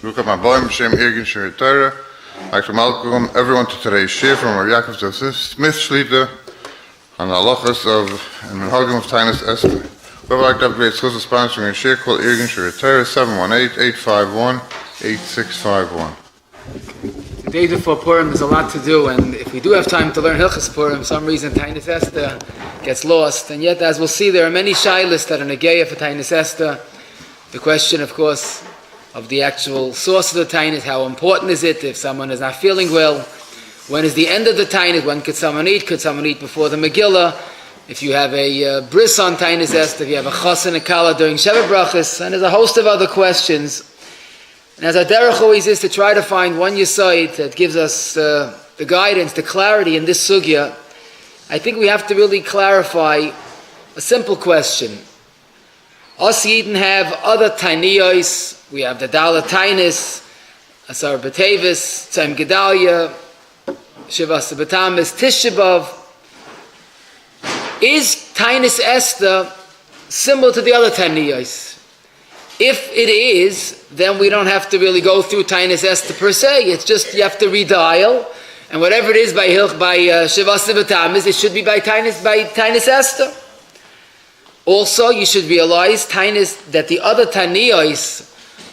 I'd like to welcome everyone to today's shir from Rabbi Yakov Zev Smith Shlita on the halachas of and megilah of Tanis Esther. Whoever like to have great schools sponsoring a shir, call Irgun Shir Torah 718-851-8651. The day before Purim, there's a lot to do, and if we do have time to learn Hilchas Purim, for some reason Tanis Esther gets lost. And yet, as we'll see, there are many shilas that are megilah for Tanis Esther. The question, of course, of the actual source of the Tanis, how important is it if someone is not feeling well? When is the end of the Tanis? When could someone eat? Could someone eat before the megilah? If you have a bris on Tanis Esther, if you have a choson and Kallah during Sheva Brachas, and there's a host of other questions. And as our derech always is to try to find one yesod that gives us the guidance, the clarity in this sugya, I think we have to really clarify a simple question. Us Yidden have other tainiyos. We have the Dalet Tainis, Asar B'Tevis, Tzayim Gedalia, Shivas B'Tamis, Tisha B'Av. Is Tanis Esther similar to the other tainiyos? If it is, then we don't have to really go through Tanis Esther per se. It's just you have to redial, and whatever it is by Shivas B'Tamis, it should be by Tanis Esther. Also, you should realize that the other taniyos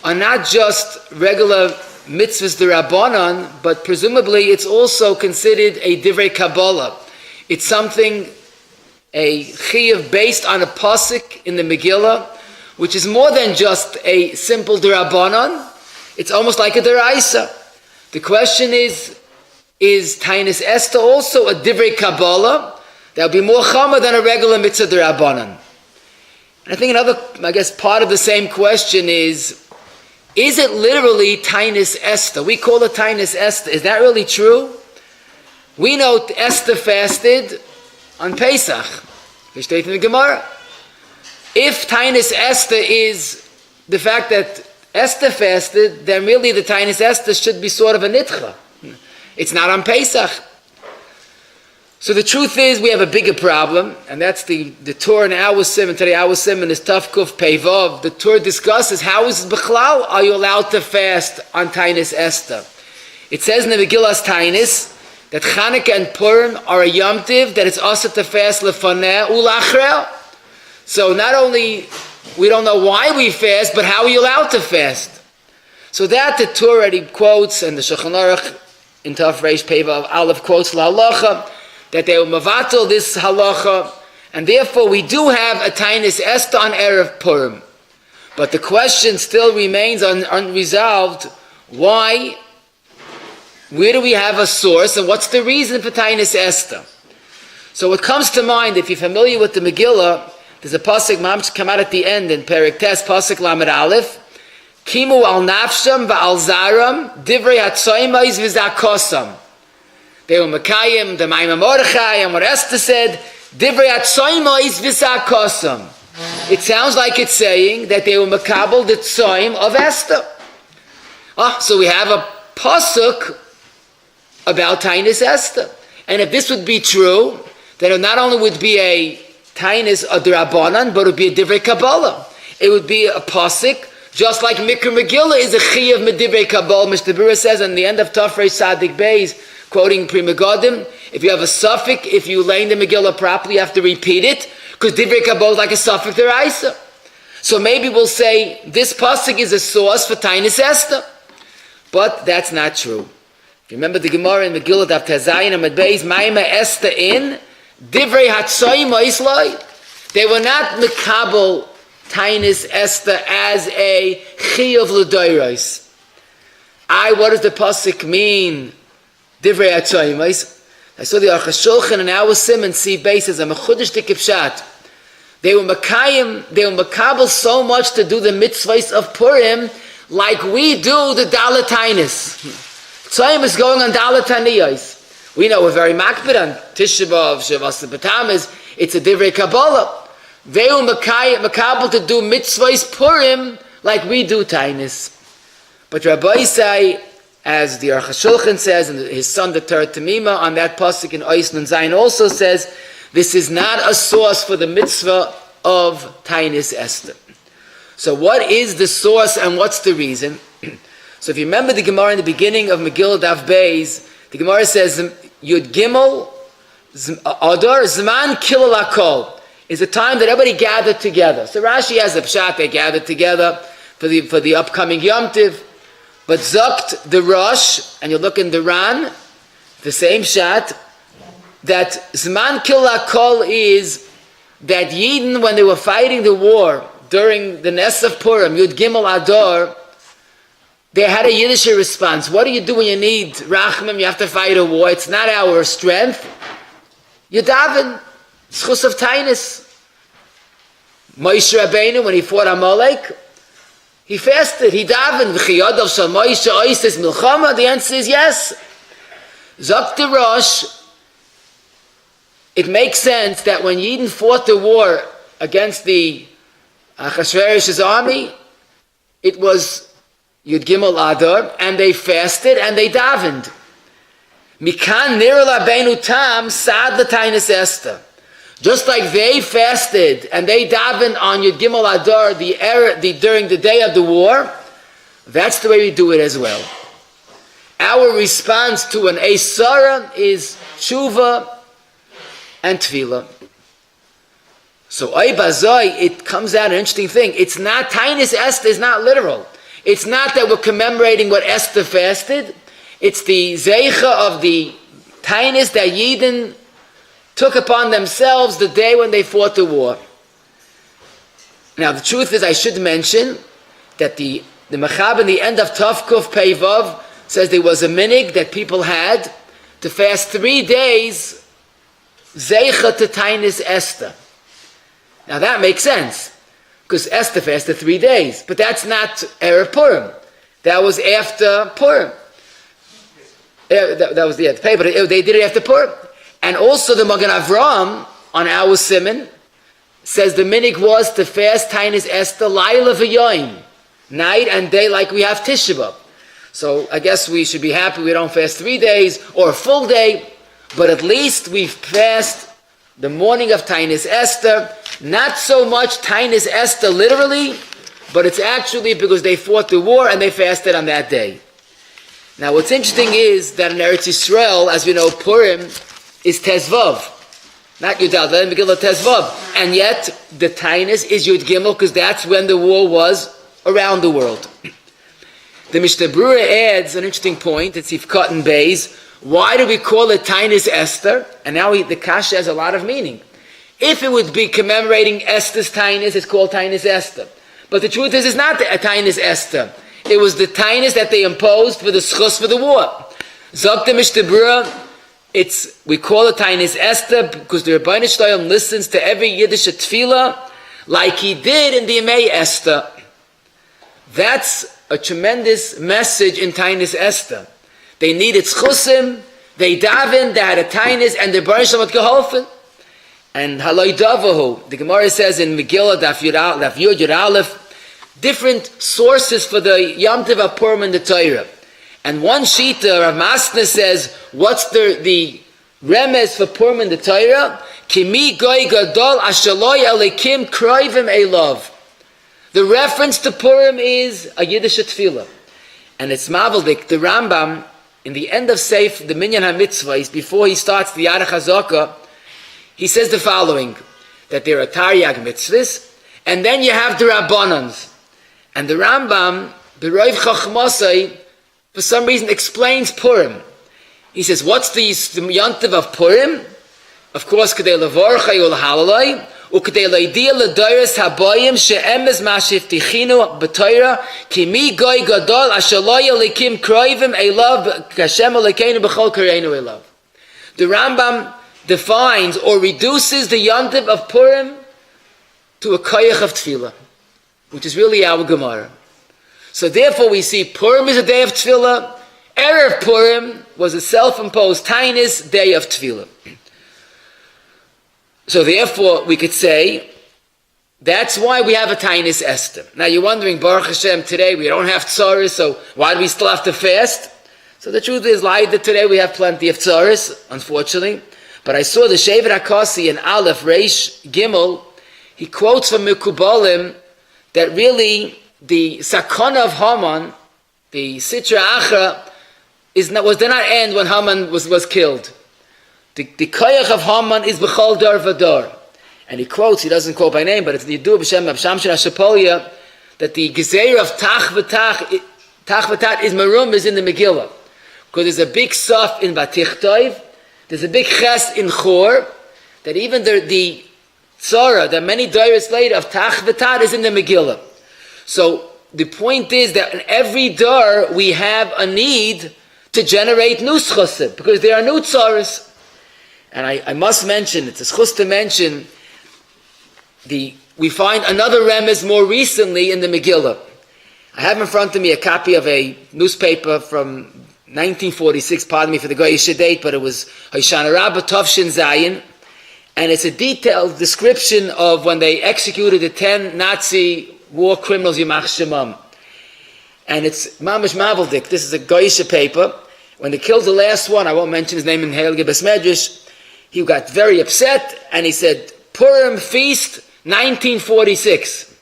are not just regular mitzvahs d'Rabbanan, but presumably it's also considered a divrei Kabbalah. It's something, a chiyuv based on a pasuk in the Megillah, which is more than just a simple d'Rabbanan. It's almost like a d'Oraisa. The question is Tanis Esther also a divrei Kabbalah that would be more chama than a regular mitzvah d'Rabbanan? And I think another, part of the same question is it literally Tanis Esther? We call it Tanis Esther. Is that really true? We know Esther fasted on Pesach. We state in the Gemara. If Tanis Esther is the fact that Esther fasted, then really the Tanis Esther should be sort of a nitcha. It's not on Pesach. So the truth is, we have a bigger problem, and that's the Torah in our Simon. Today our Simon is Tafkuf Peivav. The Torah discusses how is Bechlal are you allowed to fast on Tanis Esther. It says in the Megillah's Tanis that Chanukah and Purim are a Yom Tiv, that it's also to fast lefaneh ulachrel. So not only we don't know why we fast, but how are you allowed to fast? So that the Torah already quotes, and the Shulchan Aruch in Taf Reish Peivav Aleph quotes la halacha, that they will mavatal this halacha, and therefore we do have a Tanis Esther on Erev Purim. But the question still remains unresolved. Why? Where do we have a source, and what's the reason for Tanis Esther? So what comes to mind, if you're familiar with the Megillah, there's a pasuk mamsh come out at the end in Perek Tes, pasuk Lamed Aleph, Kimu al nafsham va'al zaram divrei hatzoyimais v'zakosam. They were Mekayim, the Maimon Mordechai, and what Esther said, Divrei Hatzoyimos V'Sakosam. It sounds like it's saying that they were Mekabel the Tzoyim of Esther. So we have a pasuk about Tanis Esther. And if this would be true, then it not only would be a Tanis d'Rabbanan, but it would be a Divrei Kabbalah. It would be a pasuk, just like Mikra Megillah is a Chiyuv Medivrei Kabbalah. Mr. Bura says in the end of Tafrei Sadik Beis, quoting Pri Megadim, if you have a suffix, if you lay in the Megillah properly, you have to repeat it, because Divrei Kabbalah is like a suffix d'Oraisa. So maybe we'll say this pasuk is a source for Tanis Esther, but that's not true. Remember the Gemara in Megillah Daf Tazayin Amud Beis, Maima Esther in Divrei Hatzoyim Islay. They were not mekabel Tanis Esther as a chiyuv l'doros. What does the pasuk mean? Divrei Hatzoyimos. I saw the Aruch HaShulchan and our Simon see bases. I'm a chudish dikipshat. They were makabel so much to do the mitzvahs of Purim, like we do the Dalet Tainis. Tzayim is going on Dalet Taniyos. We know we're very makbid on Tisha B'Av, Shivas B'Tamis. It's a Divrei Kabbalah. They were makabel to do mitzvahs Purim, like we do Tainis. But Rabbi say, as the Aruch HaShulchan says, and his son, the Torah Tamima, on that pasuk in Ois Nun Zayin also says, this is not a source for the mitzvah of Tanis Esther. So what is the source and what's the reason? So if you remember the Gemara in the beginning of Megillah Daf Beis, the Gemara says Yud Gimel Adar Zman Kilul Hakol is a time that everybody gathered together. So Rashi has a pshat, they gathered together for the upcoming Yom Tiv. But Zakt the Rosh, and you look in the Ran, the same shat, that Zman Kilul Hakol is that Yidden, when they were fighting the war during the Ness of Purim, Yud Gimel Adar, they had a Yiddish response. What do you do when you need Rachmim? You have to fight a war. It's not our strength. You daven. Schus of Tanis. Moshe Rabbeinu, when he fought Amalek, he fasted. He davened. V'chiyadav shal Moshe oises milchama. The answer is yes. Zok the Rosh. It makes sense that when Yidden fought the war against the Achashverosh's army, it was Yud Gimel Adar, and they fasted and they davened. Mikan nira labeinu tam sad l'Tanis Esther. Just like they fasted and they davened on Yud Gimel Adar during the day of the war, that's the way we do it as well. Our response to an Eisara is Tshuva and Tefillah. So Oy Bazoi, it comes out an interesting thing. It's not, Tanis Esther is not literal. It's not that we're commemorating what Esther fasted. It's the zeicha of the Tanis that Yidden took upon themselves the day when they fought the war. Now the truth is, I should mention that the Mechab in the end of Tavkuf Pei Vav says there was a minig that people had to fast 3 days zeicha to Tanis Esther. Now that makes sense, because Esther fasted 3 days. But that's not Erev Purim. That was after Purim. That was the pay, but they did it after Purim. And also the Magen Avraham on our Simon says the minig was to fast Tanis Esther Laila v'yoyim, night and day, like we have Tisha B'Av. So I guess we should be happy we don't fast 3 days or a full day, but at least we've fasted the morning of Tanis Esther. Not so much Tanis Esther literally, but it's actually because they fought the war and they fasted on that day. Now what's interesting is that in Eretz Yisrael, as we know, Purim is Tezvav, not Yud Aleph, Megillah Tezvav. And yet the Tanis is Yud Gimel, because that's when the war was around the world. The Mishnah Berurah adds an interesting point. It's Sifkat and Beis. Why do we call it Tanis Esther? And now the kasha has a lot of meaning. If it would be commemorating Esther's Tanis, it's called Tanis Esther. But the truth is, it's not a Tanis Esther. It was the Tanis that they imposed for the schus for the war. Zok the Mishnah Berurah, we call it Tanis Esther because the Rebbeinu Shalom listens to every Yiddish tefillah like he did in the Yemei Esther. That's a tremendous message in Tanis Esther. They needed schusim, they davened, they had a Tanis, and the Rebbeinu Shalom had geholfen. And haloi davahu, the Gemara says in Megillah Daf Yud Aleph, different sources for the Yom Tov of Purim in the Torah. And one shita, Rav Masna says, what's the remez for Purim in the Torah? Kimi goy gadol ashaloi alekim kroivim elav. The reference to Purim is a Yiddish tefillah. And it's maveldik, the Rambam, in the end of Seif, the Minyan HaMitzvah, before he starts the Yarech HaZakah, he says the following, that there are Taryag mitzvahs, and then you have the Rabbanans. And the Rambam, B'Roiv Chachmasai, for some reason explains Purim. He says, what's the yontiv of Purim? Of course, K'dei Levorcha Yul Halalai, U'K'dei Leidia L'Doiris Habayim She'emez Ma'Shiftichinu B'Toira Kimi Goy Gadol Ashaloi Elikim Kroivim Elav Kashem Elikeinu B'Chol Kareinu Elav. The Rambam defines or reduces the yontiv of Purim to a koyach of tefillah, which is really our Gemara. So therefore we see Purim is a day of tefillah, Erev Purim was a self-imposed Tanis day of tefillah. So therefore we could say, that's why we have a Tanis Esther. Now you're wondering, Baruch Hashem, today we don't have tzaris, so why do we still have to fast? So the truth is, like that today we have plenty of tzaris, unfortunately. But I saw the Shevet HaKasi in Aleph, Reish, Gimel, he quotes from Mekubalim that really the Sakana of Haman, The Sitra Achra did not end when Haman was killed. The koyach of Haman is b'chol dar v'dar. And he quotes, he doesn't quote by name, but it's the Yidur b'shem Shamshin HaShapolia, that the gezeir of tach v'tat is marum is in the Megillah. Because there's a big saf in Vatichtov, there's a big ches in Chor, that even the tzara, that many dairis later of tach v'tat is in the Megillah. So the point is that in every dar we have a need to generate new choson, because there are new tzaras. And I must mention, it's a schus to mention, we find another remez more recently in the Megillah. I have in front of me a copy of a newspaper from 1946, pardon me for the goyish date, but it was Hoshana Rabbah Tovshin Zayin, and it's a detailed description of when they executed the 10 Nazi war criminals, Yimach Shemam. And it's Mamash Maveldik, this is a goyish paper. When they killed the last one, I won't mention his name in Heilige Bes Medrash, he got very upset, and he said, Purim Feast, 1946.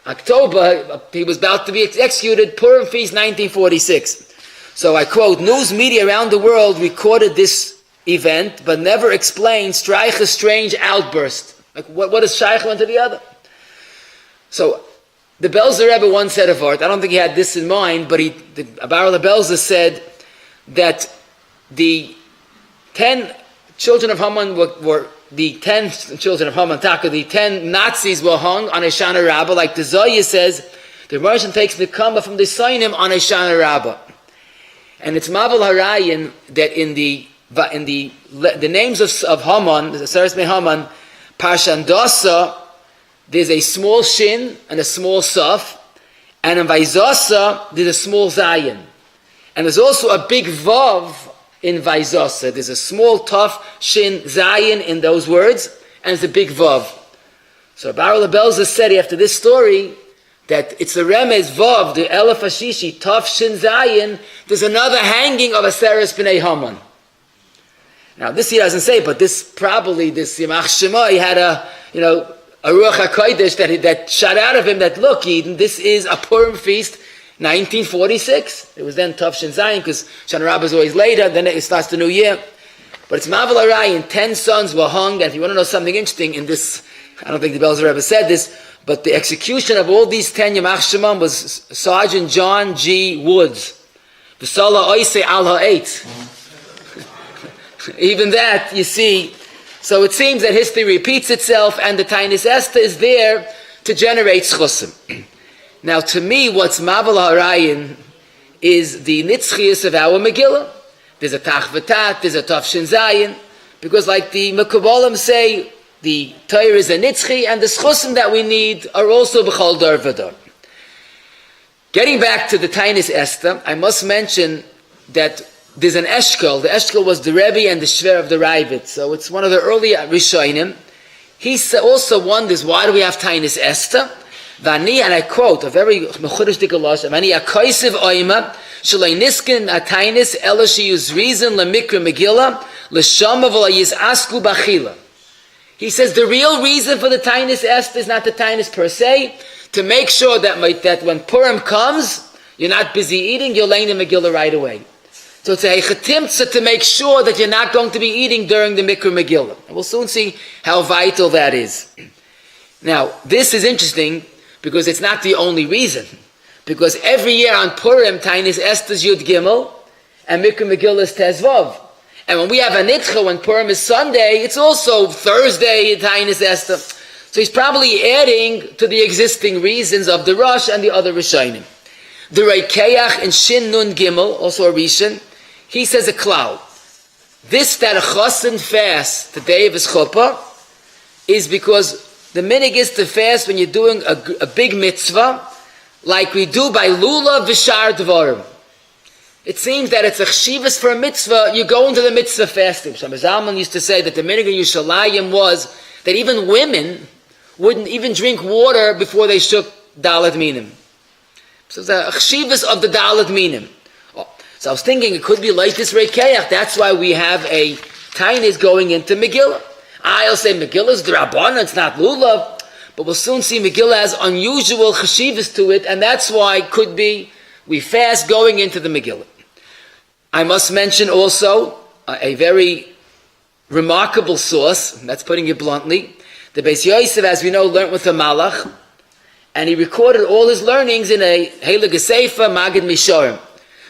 October, he was about to be executed, Purim Feast, 1946. So I quote, news media around the world recorded this event, but never explained Streicher's strange outburst. Like, what is Shaykh one to the other? So, the Belzer Rebbe once said of art, I don't think he had this in mind, but Abarla Belzer said that the 10 children of Haman were the 10 children of Haman, the 10 Nazis were hung on a Shana Rabbah, like the Zoya says, the Russian takes the Kamba from the Sainim on a Shana Rabbah. And it's Mavel Harayan that in the names of Haman, the Seres Me Haman, Parshandasa, there's a small shin and a small saf, and in Vaizasa, there's a small zayin. And there's also a big vav in Vaizasa. There's a small tough shin zayin in those words, and it's a big vav. So Baruch Belzer said after this story that it's the remez vav, the elef hashishi, tough shin zayin. There's another hanging of a seres b'nei Haman. Now this he doesn't say, but this Yimach Shema, he had a Ruach HaKodesh that shot out of him that, look, Eden, this is a Purim feast, 1946. It was then Tov Shin Zayin, because Shana Rabbah is always later, then it starts the new year. But it's Mavel Arayin, 10 sons were hung, and if you want to know something interesting in this, I don't think the Belzer Rebbe said this, but the execution of all these 10 Yimach Shemam was Sergeant John G. Woods. The Salah Oise Al Ha'et. Even that, you see. So it seems that history repeats itself, and the Tanis Esther is there to generate choson. Now, to me, what's Mavel Harayin is the nitzchias of our Megillah. There's a Tach V'Tat, there's a Tov Shin Zayin, because like the Mekubalim say, the Torah is a nitzchi, and the choson that we need are also b'chol dar v'dar. Getting back to the Tanis Esther, I must mention that there's an Eshkol. The Eshkol was the Rebbe and the Shver of the Ravid. So it's one of the early Rishonim. He also wonders, why do we have Tanis Esther? Vani, and I quote, a very mechudesh dikalosh, Vani akoisiv oima, shalei niskin atainis, ela sheyuz reason lemikra megillah, l'shama v'layis asku b'achila. He says the real reason for the Tanis Esther is not the Tanis per se, to make sure that when Purim comes, you're not busy eating, you'll lay in the Megillah right away. So it's a hechatimtza to make sure that you're not going to be eating during the Mikra Megillah. And we'll soon see how vital that is. Now, this is interesting because it's not the only reason. Because every year on Purim, Tanis Esther's Yud Gimel, and Mikra Megillah is Tezvav. And when we have a Nitcha, when Purim is Sunday, it's also Thursday, Tanis Esther. So he's probably adding to the existing reasons of the Rosh and the other Rishonim. The Reikeach in Shin Nun Gimel, also a Rishon, he says a cloud. This that a choson fast the day of his chuppah is because the minig is to fast when you're doing a big mitzvah, like we do by Lulav V'Shar Dvarim. It seems that it's a chshivas for a mitzvah, you go into the mitzvah fasting. Shlomo Zalman used to say that the minig in Yushalayim was that even women wouldn't even drink water before they shook Dalet Minim. So it's a chshivas of the Dalet Minim. So I was thinking it could be like this Reikeach. That's why we have a Tanis going into Megillah. I'll say Megillah is D'Rabbanan, it's not Lulav. but we'll soon see Megillah has unusual cheshivas to it, and that's why it could be we fast going into the Megillah. I must mention also a very remarkable source, that's putting it bluntly. The Beis Yosef, as we know, learned with the Malach, and he recorded all his learnings in a Heilige Sefer, Magid Mishorim.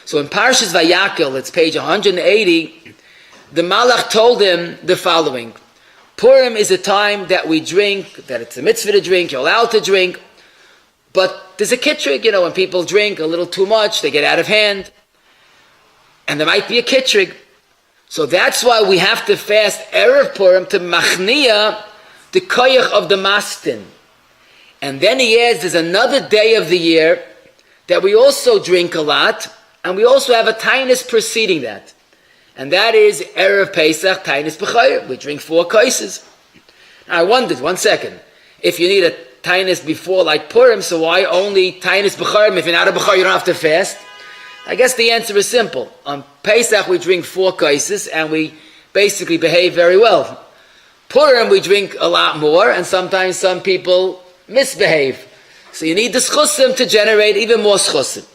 So in Parshas Vayakel, it's page 180, the Malach told him the following. Purim is a time that we drink, that it's a mitzvah to drink, you're allowed to drink, but there's a kitrig, when people drink a little too much, they get out of hand, and there might be a kitrig. So that's why we have to fast Erev Purim to machnia the koyach of the mastin. And then he adds, there's another day of the year that we also drink a lot, and we also have a tainus preceding that. And that is Erev Pesach, tainus b'chayr. We drink 4 kaises. Now I wondered, one second, if you need a tainus before like Purim, so why only tainus b'chayr? If you're not a b'chayr, you don't have to fast. I guess the answer is simple. On Pesach we drink 4 kaises, and we basically behave very well. Purim we drink a lot more, and sometimes some people misbehave. So you need the schusim to generate even more schusim.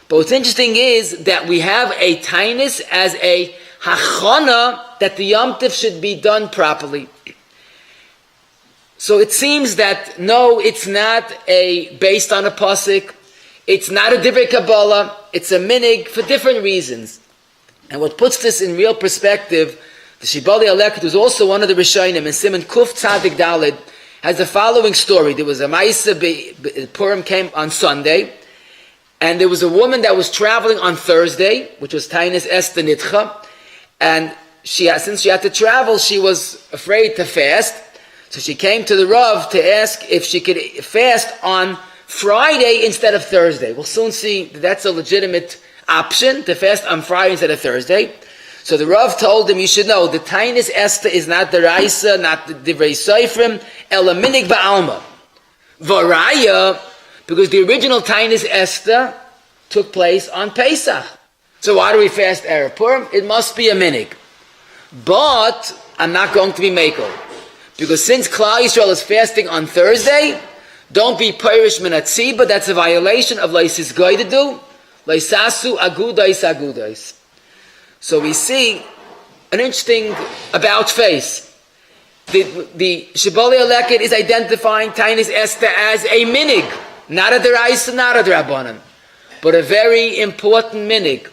But what's interesting is that we have a tainus as a hachana that the Yom Tov should be done properly. So it seems that no, it's not based on a pasuk, it's not a divrei Kabbalah, it's a minig for different reasons. And what puts this in real perspective, the Shibali Aleket, who's also one of the Rishonim, in Siman Kuf Tzadik Daled, has the following story. There was a Ma'aseh, Purim came on Sunday, and there was a woman that was traveling on Thursday, which was Tanis Esther Nitcha, and since she had to travel, she was afraid to fast, so she came to the Rav to ask if she could fast on Friday instead of Thursday. We'll soon see that that's a legitimate option, to fast on Friday instead of Thursday. So the Rav told him, you should know, the Tanis Esther is not the Raisa, not the Divrei Seifrim, ela minig ba'alma. Varaya, because the original Tanis Esther took place on Pesach. So why do we fast Erev Purim? It must be a minig. But I'm not going to be mekel. Because since Kallah Yisrael is fasting on Thursday, don't be Pirish Minatziba, that's a violation of Leisis Goidedu, Leisasu Agudais. So we see an interesting about face. The Shibali Aleket is identifying Tanis Esther as a minig, not a deraisa, not a drabanan, but a very important minig.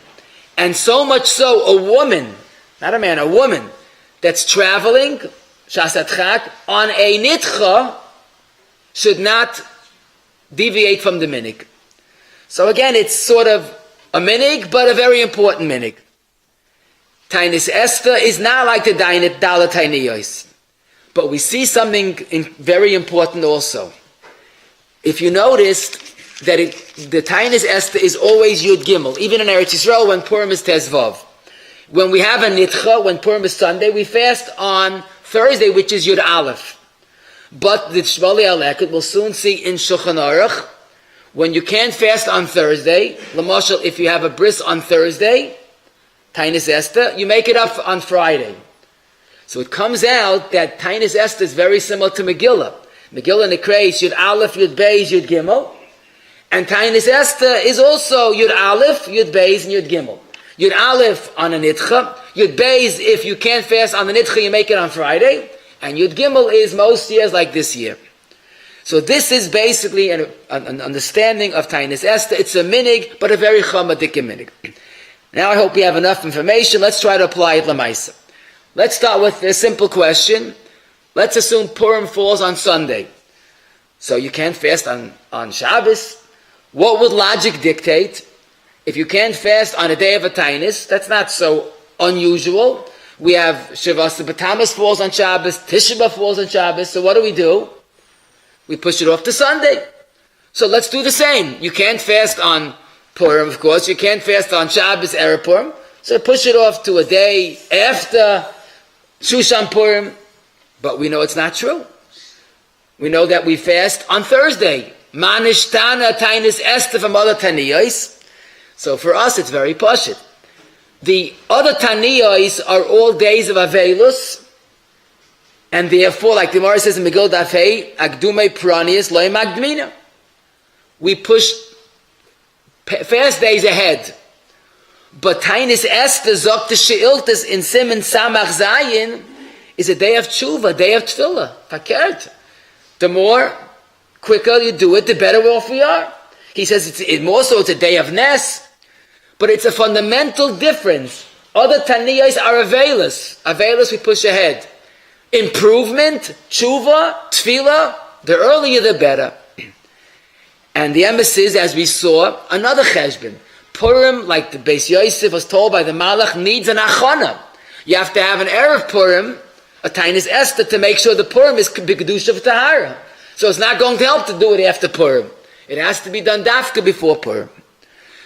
And so much so, a woman, not a man, a woman, that's traveling, Shasat Chak, on a nitcha, should not deviate from the minig. So again, it's sort of a minig, but a very important minig. Tanis Esther is not like the Dainit Dala Tainiyos. But we see something very important also. If you noticed that the Tanis Esther is always Yud Gimel, even in Eretz Yisrael when Purim is Tezvav. When we have a Nitcha, when Purim is Sunday, we fast on Thursday, which is Yud Aleph. But the Shvali Aleket will soon see in Shulchan Aruch, when you can't fast on Thursday, Lamashal, if you have a bris on Thursday, Tanis Esther, you make it up on Friday. So it comes out that Tanis Esther is very similar to Megillah. Megillah Nekreis, Yud Aleph, Yud Beis, Yud Gimel. And Tanis Esther is also Yud Aleph, Yud Beis, and Yud Gimel. Yud Aleph on a Nitcha. Yud Beis, if you can't fast on the Nitcha, you make it on Friday. And Yud Gimel is most years like this year. So this is basically an understanding of Tanis Esther. It's a minig, but a very chamadik minig. Now I hope we have enough information. Let's try to apply it lamaisa. Let's start with a simple question. Let's assume Purim falls on Sunday. So you can't fast on Shabbos. What would logic dictate? If you can't fast on a day of a Tainus, that's not so unusual. We have Shavasa B'Tamas falls on Shabbos, Tisha B'Av falls on Shabbos. So what do? We push it off to Sunday. So let's do the same. You can't fast on Purim, of course. You can't fast on Shabbos, Erev Purim. So push it off to a day after Shushan Purim. But we know it's not true. We know that we fast on Thursday. Manishtana Tainus Esther from other Taniyos. So for us it's very pashut. The other Taniyos are all days of Avelus. And therefore, like the Gemara says in Megilah Daf Hey, Agdumei Pranius Loy Magdmina. We push fast days ahead. But Tanis Esther Zok the Sheiltas in Siman Samach Zayin is a day of tshuva, day of tefillah. Fakert. The more quicker you do it, the better off we are. He says it's a day of Nes, but it's a fundamental difference. Other Taniyas are Avelis. Avelis we push ahead. Improvement, tshuva, tefillah, the earlier the better. And the emphasis, as we saw, another cheshbon. Purim, like the Beis Yosef was told by the Malach, needs an achana. You have to have an Erev Purim, a Tanis Esther, to make sure the Purim is B'Kedusha of Tahara. So it's not going to help to do it after Purim. It has to be done dafka before Purim.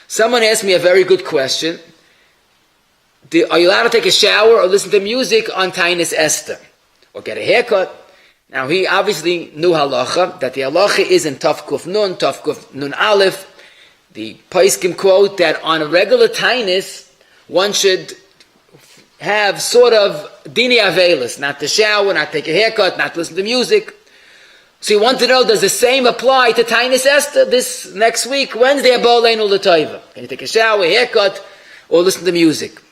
Someone asked me a very good question. Are you allowed to take a shower or listen to music on Tanis Esther? Or get a haircut? Now he obviously knew halacha, that the halacha is in Taf Kuf Nun Aleph. The Paiskim quote that on a regular Tanis, one should have sort of dini avelis, not to shower, not take a haircut, not to listen to music. So you want to know, does the same apply to Tanis Esther this next week, Wednesday, Aboleinu L'Toiva? Can you take a shower, haircut, or listen to music?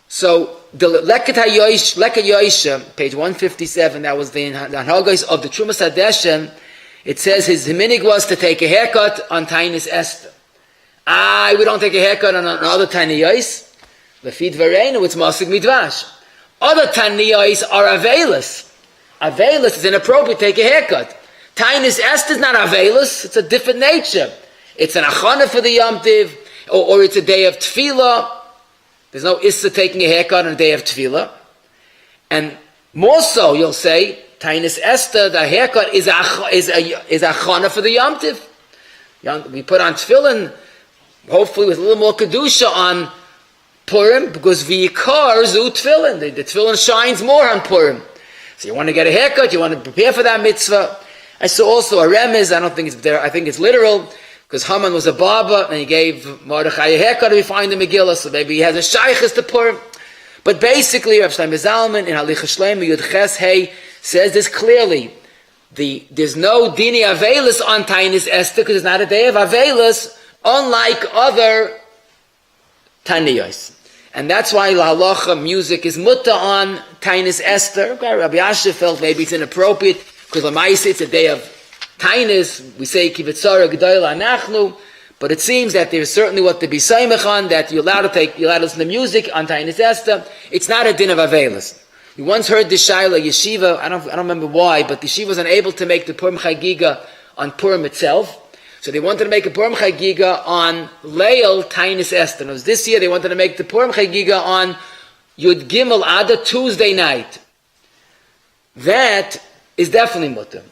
So the Leket Yoisha, page 157, that was the Hanhagos of the Trumas Hadeshen, it says his minig was to take a haircut on Tanis Esther. We don't take a haircut on other Taniyos. Lefid Vareinu, it's Masig Midvash. Other Taniyos are Avelis. Avelis is inappropriate to take a haircut. Tanis Esther is not Avelis, it's a different nature. It's an achana for the Yom Tiv, or it's a day of Tefillah. There's no issa taking a haircut on a day of Tefillah. And more so, you'll say, Tanis Esther, the haircut is achana for the Yom Tiv. We put on Tefillin, hopefully with a little more Kedusha on Purim, because V'yikar zu Tefillin. The Tefillin shines more on Purim. So you want to get a haircut, you want to prepare for that mitzvah. I saw also a remez, I don't think it's there, I think it's literal, because Haman was a barber, and he gave Mordechai a haircut, we find the Megillah, so maybe he has a shaykhis to Purim. But basically, Rav Shlomo Zalman in Halicha Shleima Yud Ches Hey says this clearly. There's no dini avelis on Tanis Esther, because it's not a day of avelis, unlike other Taniyos. And that's why la halacha music is mutta on Tanis Esther. Okay, Rabbi Asher felt maybe it's inappropriate because Lamaisa it's a day of Tanis. We say kivitzara gedola anachnu, but it seems that there's certainly what to be saimach on, that you're allowed to listen to music on Tanis Esther. It's not a din of avelis. We once heard the Shaila Yeshiva. I don't remember why, but the Yeshiva was unable to make the Purim Chagiga on Purim itself. So they wanted to make a Purim Chagiga on Leil Tanis Esther. And this year they wanted to make the Purim Chagiga on Yud Gimel Ada Tuesday night. That is definitely mutter.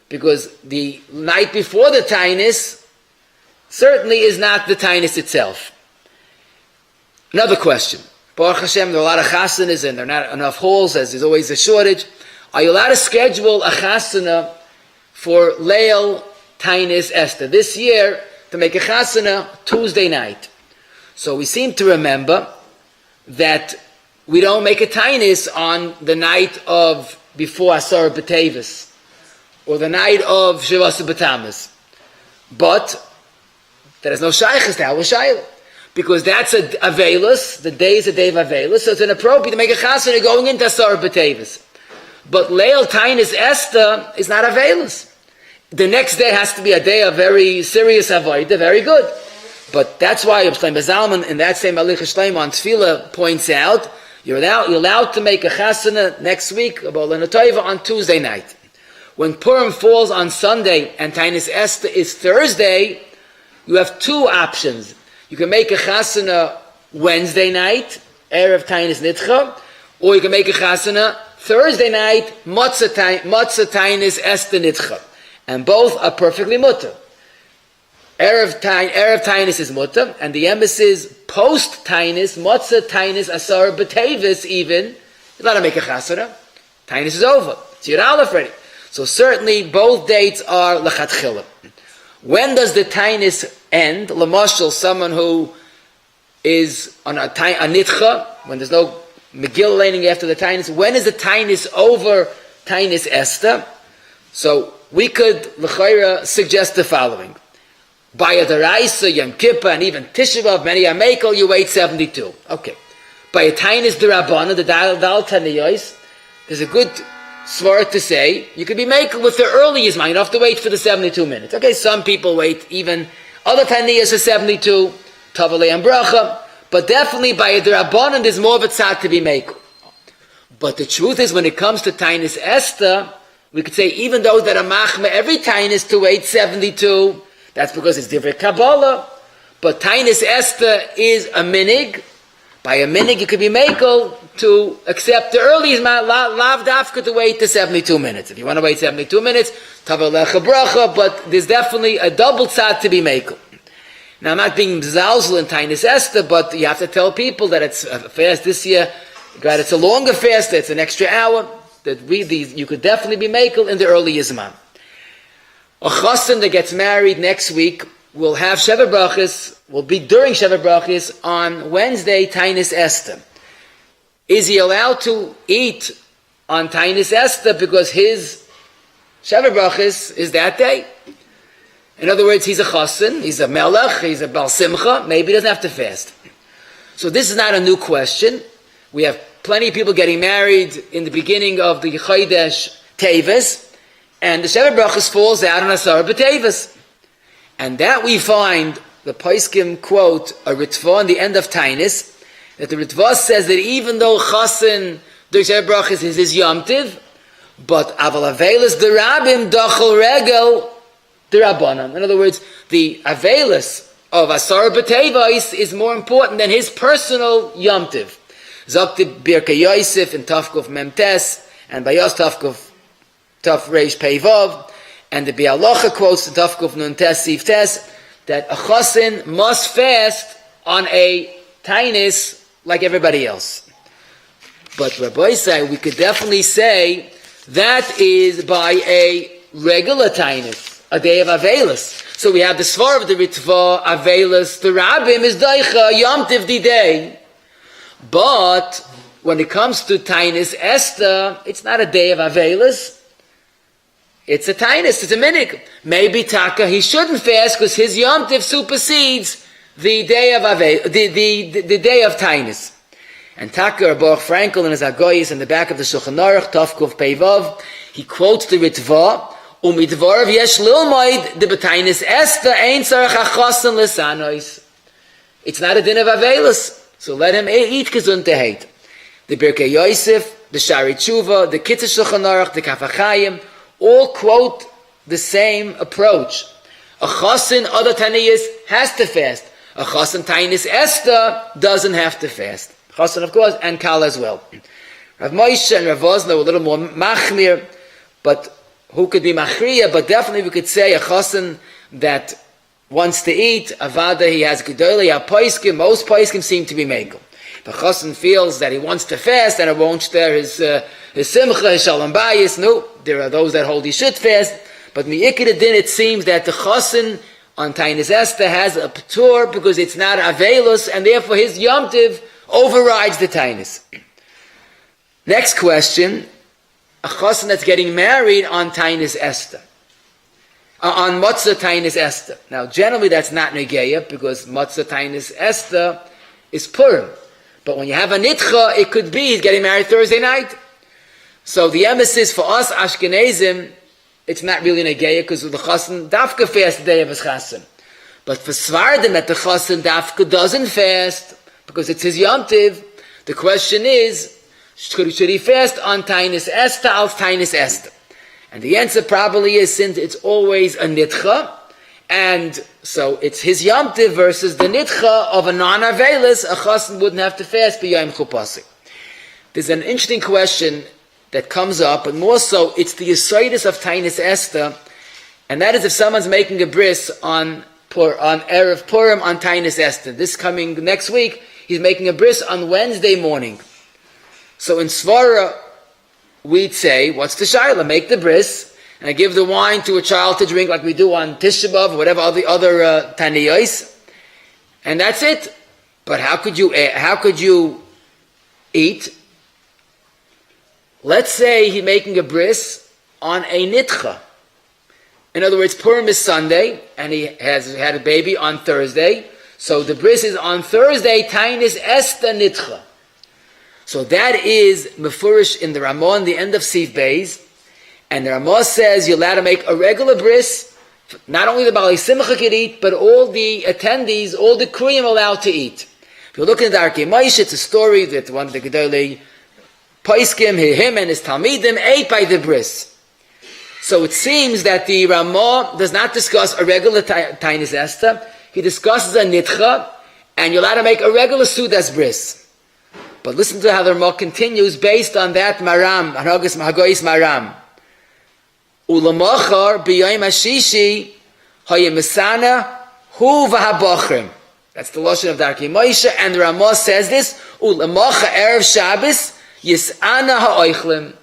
Because the night before the Tanis certainly is not the Tanis itself. Another question. Baruch Hashem, there are a lot of chasanas and there are not enough halls, as there's always a shortage. Are you allowed to schedule a chasana for Leil Tanis Esther this year to make a chasana Tuesday night? So we seem to remember that we don't make a Tanis on the night of before Asar B'Tevis or the night of Shivasa B'Tamas. But there is no shaykhis to our shayla, because that's a Avelis, the day is a day of Avelis, so it's inappropriate to make a chasana going into Asar B'Tevis. But Leil Tanis Esther is not Avelis. The next day has to be a day of very serious avodah, very good. But that's why Rabbi Shlomo Zalman in that same Halicha Shleima on Tefillah points out, you're allowed to make a chasana next week, Aboleinu L'Toiva, on Tuesday night. When Purim falls on Sunday and Tanis Esther is Thursday, you have two options. You can make a chasana Wednesday night, Erev Tanis Nitcha, or you can make a chasana Thursday night, Matzah Tanis Esther Nitcha. And both are perfectly mutter. Erev Tainus is mutter, and the emphasis post Tainus, Matzah Tainus Asar B'Tevis even, you're allowed to make a chasana. Tainus is over. It's Yud Aleph already. So certainly both dates are L'chatchila. When does the Tainus end? L'mashal, someone who is on a nitcha, when there's no megilah laning after the Tainus. When is the Tainus over Tanis Esther, so we could l'chayra suggest the following: by a deraisa, Yom Kippur, and even Tisha B'av, many are mekel, you wait 72. Okay. By a Tanis derabana, the dal taniyos, there's a good svara to say you could be mekel with the early yizman. You don't have to wait for the 72 minutes. Okay, some people wait even other taniyos are 72, tavalei and bracha, but definitely by a derabana, there's more of a tzad to be mekel. But the truth is, when it comes to Tanis Esther, we could say even those that are machme every Tanis to wait 72, that's because it's divrei Kabbalah. But Tanis Esther is a minig. By a minig, you could be mekel to accept the earliest lav dafka to wait the 72 minutes. If you want to wait 72 minutes, tavalecha bracha, but there's definitely a double tzad to be mekel. Now, I'm not being mzalzel in Tanis Esther, but you have to tell people that it's a fast this year. God, it's a longer fast, it's an extra hour, that you could definitely be mekel in the early Yizman. A choson that gets married next week will have Sheva Brachas, will be during Sheva Brachas on Wednesday, Tanis Esther. Is he allowed to eat on Tanis Esther because his Sheva Brachas is that day? In other words, he's a choson, he's a melech, he's a bal simcha, maybe he doesn't have to fast. So this is not a new question. We have plenty of people getting married in the beginning of the Chodesh Teves, and the Sheva Brachas falls out on Asar B'Teves. And that we find, the Paiskim quote a Ritva in the end of Tainus, that the Ritva says that even though Choson, the Sheva Brachas is his Yom Tiv, but Aval Avelis the Rabbim Dachol Regel the Rabbanim. In other words, the Avelis of Asar B'Teves is more important than his personal Yom Tiv. Zakti Birka Yosef in Tafkuf Memtes, and Bayos Tafkuf Taf Reish Peivav, and the Bialacha quotes the Tafkuf Nun Tes Sif Tes, that a chosin must fast on a tainis like everybody else. But Rabbi say we could definitely say that is by a regular tainis, a day of Avelis. So we have the Svar of the Ritva, Avelis, the Rabbim is Daicha, Yom Tiv di day. But when it comes to Tanis Esther, it's not a day of Avelis. It's a Tanis, it's a minig. Maybe Taka, he shouldn't fast because his Yom Tiv supersedes the day of the day of Tanis. And Taka, Baruch Frankel in his Agoyis in the back of the Shulchan Aruch, Tafkuf Peivav, he quotes the Ritva, Umidvarv yesh lilmoid de b'Tanis Esther ein tzarech achoson l'sanois. It's not a din of Avelis. So let him eat gesundheit. The Birkei Yosef, the Shari Tshuva, the Kitzur Shulchan Aruch, the Kaf HaChaim, all quote the same approach. A chosin, other taniyas, has to fast. A chosin Tanis Esther doesn't have to fast. Chosin, of course, and Kallah as well. Rav Moshe and Rav Vosna were a little more machmir, but who could be machriya? But definitely we could say a chosin that wants to eat, avada, he has gedolei, ha-poiskim, most poiskim seem to be mekel. The chosin feels that he wants to fast and it won't stir his simcha, his shalom bayis. No, there are those that hold he should fast, but mi'ikid din, it seems that the chosin on Tanis Esther has a patur because it's not avelus, and therefore his Yom Tiv overrides the Tanis. Next question, a chosin that's getting married on Tanis Esther. On Matzah Tanis Esther. Now, generally that's not Negeya, because Matzah Tanis Esther is Purim. But when you have a Nitcha, it could be he's getting married Thursday night. So the emphasis for us Ashkenazim, it's not really Negeya, because the Chosin Dafka fast the day of his Chasen. But for Svardim, that the Chosin Dafka doesn't fast, because it's his Yom Tiv, the question is, should he fast on Tanis Esther, al Tanis Esther? And the answer probably is, since it's always a nitcha, and so it's his Yom Tiv versus the nitcha of a non-avelis, a chosin wouldn't have to fast b'yom chupasik. There's an interesting question that comes up, but more so, it's the yesodus of Tanis Esther, and that is if someone's making a bris on Erev Purim on Tanis Esther. This coming next week, he's making a bris on Wednesday morning. So in Svara, we'd say, what's the shayla? Make the bris, and give the wine to a child to drink like we do on Tisha B'Av, or whatever all the other taniyos, and that's it. But how could you eat? Let's say he's making a bris on a nitcha. In other words, Purim is Sunday, and he has had a baby on Thursday. So the bris is on Thursday, Tanis Esther nitcha. So that is mefurish in the Ramah in the end of Sif Beis. And the Ramah says you're allowed to make a regular bris. Not only the Baalei Simcha can eat, but all the attendees, all the Kriyim are allowed to eat. If you look in the Darkei Moshe, it's a story that one of the Gedolei Paiskim, him and his Talmidim, ate by the bris. So it seems that the Ramah does not discuss a regular Tanis Esther. He discusses a nitcha, and you're allowed to make a regular Sudas bris. But listen to how the Ramah continues based on that Maram, Hagois Maram. Ulamachar b'yayim hashishi hayemesana hu v'habachrim. That's the lashon of Darkei Moshe, and the Ramah says this: Ulamacha erev Shabbos yisana ha'oichlim.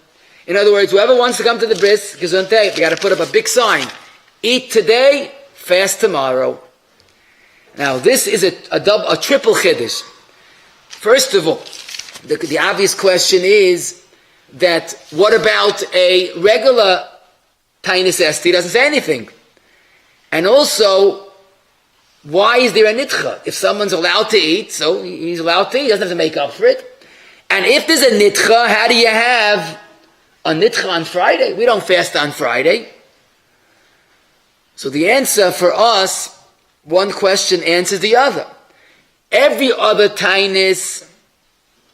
In other words, whoever wants to come to the bris, gesundheit, you got to put up a big sign: eat today, fast tomorrow. Now, this is a triple chiddush. First of all, the obvious question is that what about a regular Tanis Esther? He doesn't say anything. And also, why is there a nitcha? If someone's allowed to eat, so he's allowed to eat, he doesn't have to make up for it. And if there's a nitcha, how do you have a nitcha on Friday? We don't fast on Friday. So the answer for us, one question answers the other. Every other Tanis,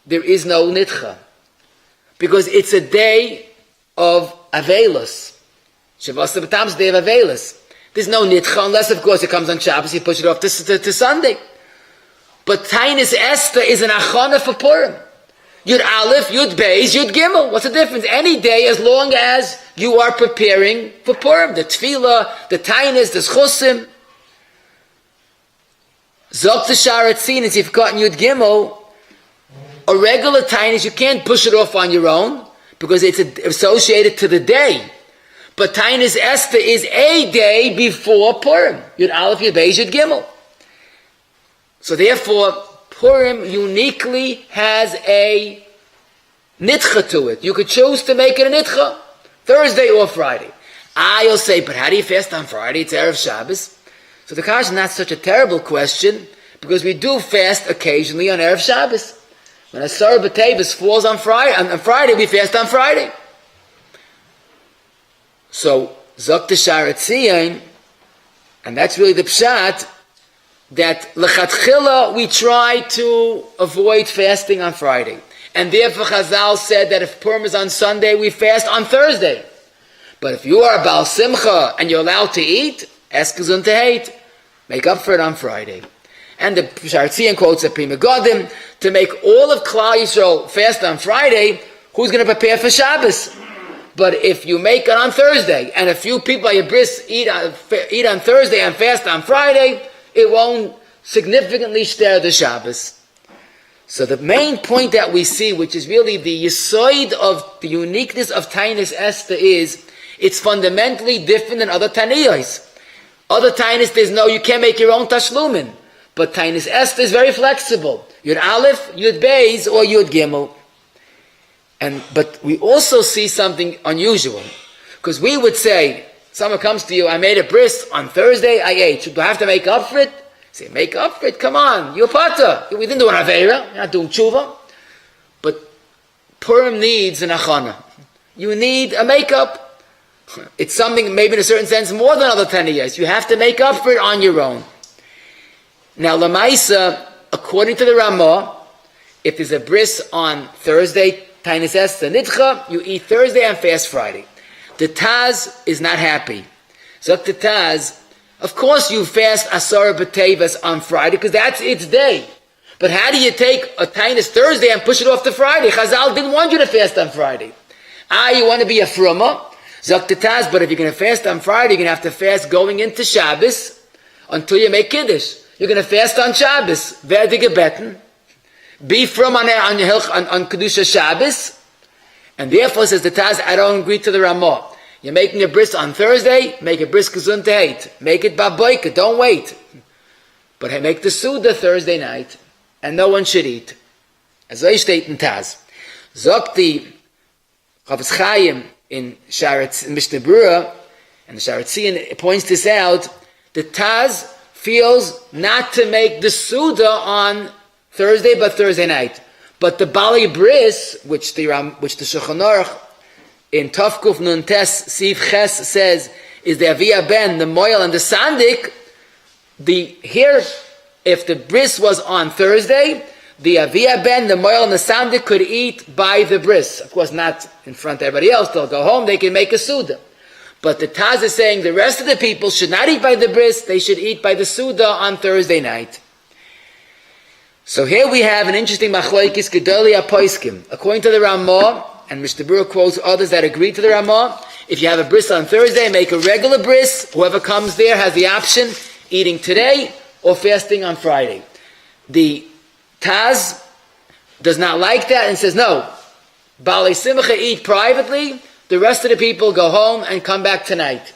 there is no nitcha. Because it's a day of Avelis. Shavasar B'tam's day of Avelis. There's no nitcha, unless of course it comes on Shabbos, you push it off to Sunday. But Tanis Esther is an achana for Purim. Yud Aleph, Yud Beis, Yud Gimel. What's the difference? Any day, as long as you are preparing for Purim. The Tefillah, the Tanis, the choson. Zok the Sharatzin, as you've got in Yud Gimel, a regular Tanis, you can't push it off on your own, because it's associated to the day. But Tanis Esther is a day before Purim. Yud Aleph, Yud Beis, Yud Gimel. So therefore, Purim uniquely has a nitcha to it. You could choose to make it a nitcha, Thursday or Friday. I'll say, but how do you fast on Friday? It's Erev Shabbos. So the question is not such a terrible question, because we do fast occasionally on Erev Shabbos. When a Asar B'Tevis falls on Friday, we fast on Friday. So, Zok T'Sharet Tzion, and that's really the pshat, that L'chatchila we try to avoid fasting on Friday. And therefore Chazal said that if Purim is on Sunday, we fast on Thursday. But if you are a Baal Simcha and you're allowed to eat, ask gesundheit, make up for it on Friday. And the Sharet Tzion quotes a Prima Godim, to make all of Kallah Yisrael fast on Friday, who's going to prepare for Shabbos? But if you make it on Thursday, and a few people at your bris eat on Thursday and fast on Friday, it won't significantly stir the Shabbos. So the main point that we see, which is really the yisoid of the uniqueness of Tanis Esther, is it's fundamentally different than other Taniyos. Other Tanis, you can't make your own tashlumin. But Tanis Esther is very flexible. Yud Aleph, Yud Beis, or Yud Gimel. But we also see something unusual. Because we would say, someone comes to you, I made a bris on Thursday, I ate. Do I have to make up for it? Say, make up for it, come on, you're pata. We didn't do an Aveira, you're not doing tshuva. But Purim needs an achana. You need a makeup. It's something, maybe in a certain sense, more than other 10 years. You have to make up for it on your own. Now, Lamaisa, according to the Ramah, if there's a bris on Thursday, Tanis Esther Nitcha, you eat Thursday and fast Friday. The Taz is not happy. Zok the Taz, of course you fast Asar B'Tevis on Friday, because that's its day. But how do you take a Tanis Thursday and push it off to Friday? Chazal didn't want you to fast on Friday. You want to be a fruma? Zok the Taz, but if you're going to fast on Friday, you're going to have to fast going into Shabbos until you make Kiddush. You're going to fast on Shabbos. Werde gebeten. Be from on Kedusha Shabbos. And therefore, says the Taz, I don't agree to the Ramah. You're making a bris on Thursday, make a bris gesundheit. Make it baboika, don't wait. But make the Suda Thursday night, and no one should eat. As I state in Taz. Zok the Chafetz Chaim in Mishnah Berurah, and the Sharatzian points this out, the Taz feels not to make the Suda on Thursday, but Thursday night. But the Bali Bris, which the Shulchan Aruch in Tafkuf Nun Tes Siv Ches says is the Aviyah Ben, the Moil, and the Sandik. Here, if the Bris was on Thursday, the Aviyah Ben, the Moil, and the Sandik could eat by the Bris. Of course, not in front of everybody else. They'll go home. They can make a Suda. But the Taz is saying the rest of the people should not eat by the Bris. They should eat by the Suda on Thursday night. So here we have an interesting machlokes gedolei haposkim. According to the Ramah, and Mishnah Berurah quotes others that agree to the Ramah, if you have a bris on Thursday, make a regular bris. Whoever comes there has the option, eating today or fasting on Friday. The Taz does not like that and says, no, Baalei Simcha eat privately, the rest of the people go home and come back tonight.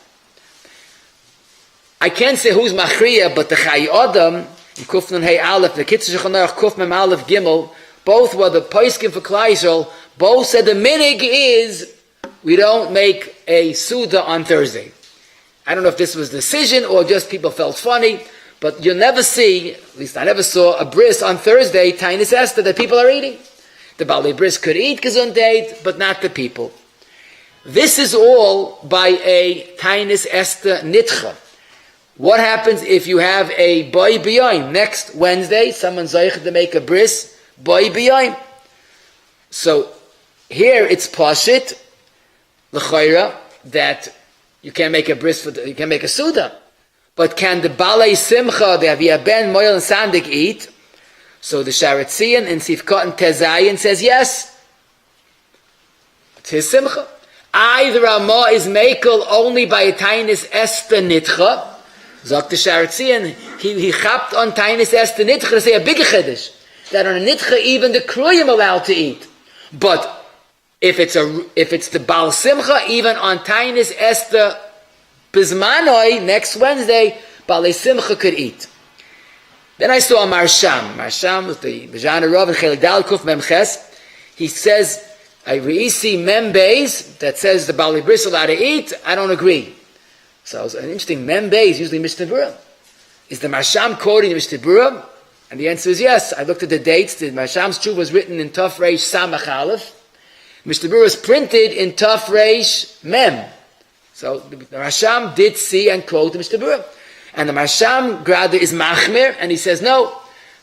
I can't say who's Machriya, but the Chai Adam, in Kuf Nun Hey Aleph, the Kitzur Shulchan Aruch Kuf Mem Aleph Gimel, both were the Poskim for Klal Yisrael, both said the minig is we don't make a Suda on Thursday. I don't know if this was a decision or just people felt funny, but you'll never see, at least I never saw, a bris on Thursday, Tanis Esther, that people are eating. The Baalei Bris could eat Gesundheit, but not the people. This is all by a Tanis Esther Nitcha. What happens if you have a Boi B'yoim? Next Wednesday, someone's zeicher to make a bris, Boi B'yoim. So here it's Pashit, L'chayra, that you can't make a bris, you can make a Suda. But can the Baalei Simcha, the Aviyah Ben, Moil, and Sandik eat? So the Sharatzian in Sifkot and Tezayin says yes. It's his Simcha. Either Ramah is Mekel only by a Tanis Esther Nitcha. Sagt the Sharatzian, he chapped on Tanis Esther Nitcha to say a bigger chiddush, that on a Nitcha even the Kruyim allowed to eat. But if it's the Baal Simcha, even on Tanis Esther Bizmanoi, next Wednesday, Baalei Simcha could eat. Then I saw a Marsham. Marsham was the B'Zhan Rav and Chelik Dal Kuf Mem Ches. He says, I reisi Mem Beis, that says the Baalei Bris allowed to eat. I don't agree. So it was an interesting Mem Beis, usually Mishnah Berurah. Is the Marsham quoting the Mishnah Berurah? And the answer is yes. I looked at the dates. The Marsham's Tshuva was written in Taf Reish Samach Aleph. Mishnah Berurah is printed in Taf Reish Mem. So the Marsham did see and quote the Mishnah Berurah. And the Marsham Grada is Machmir, and he says, no,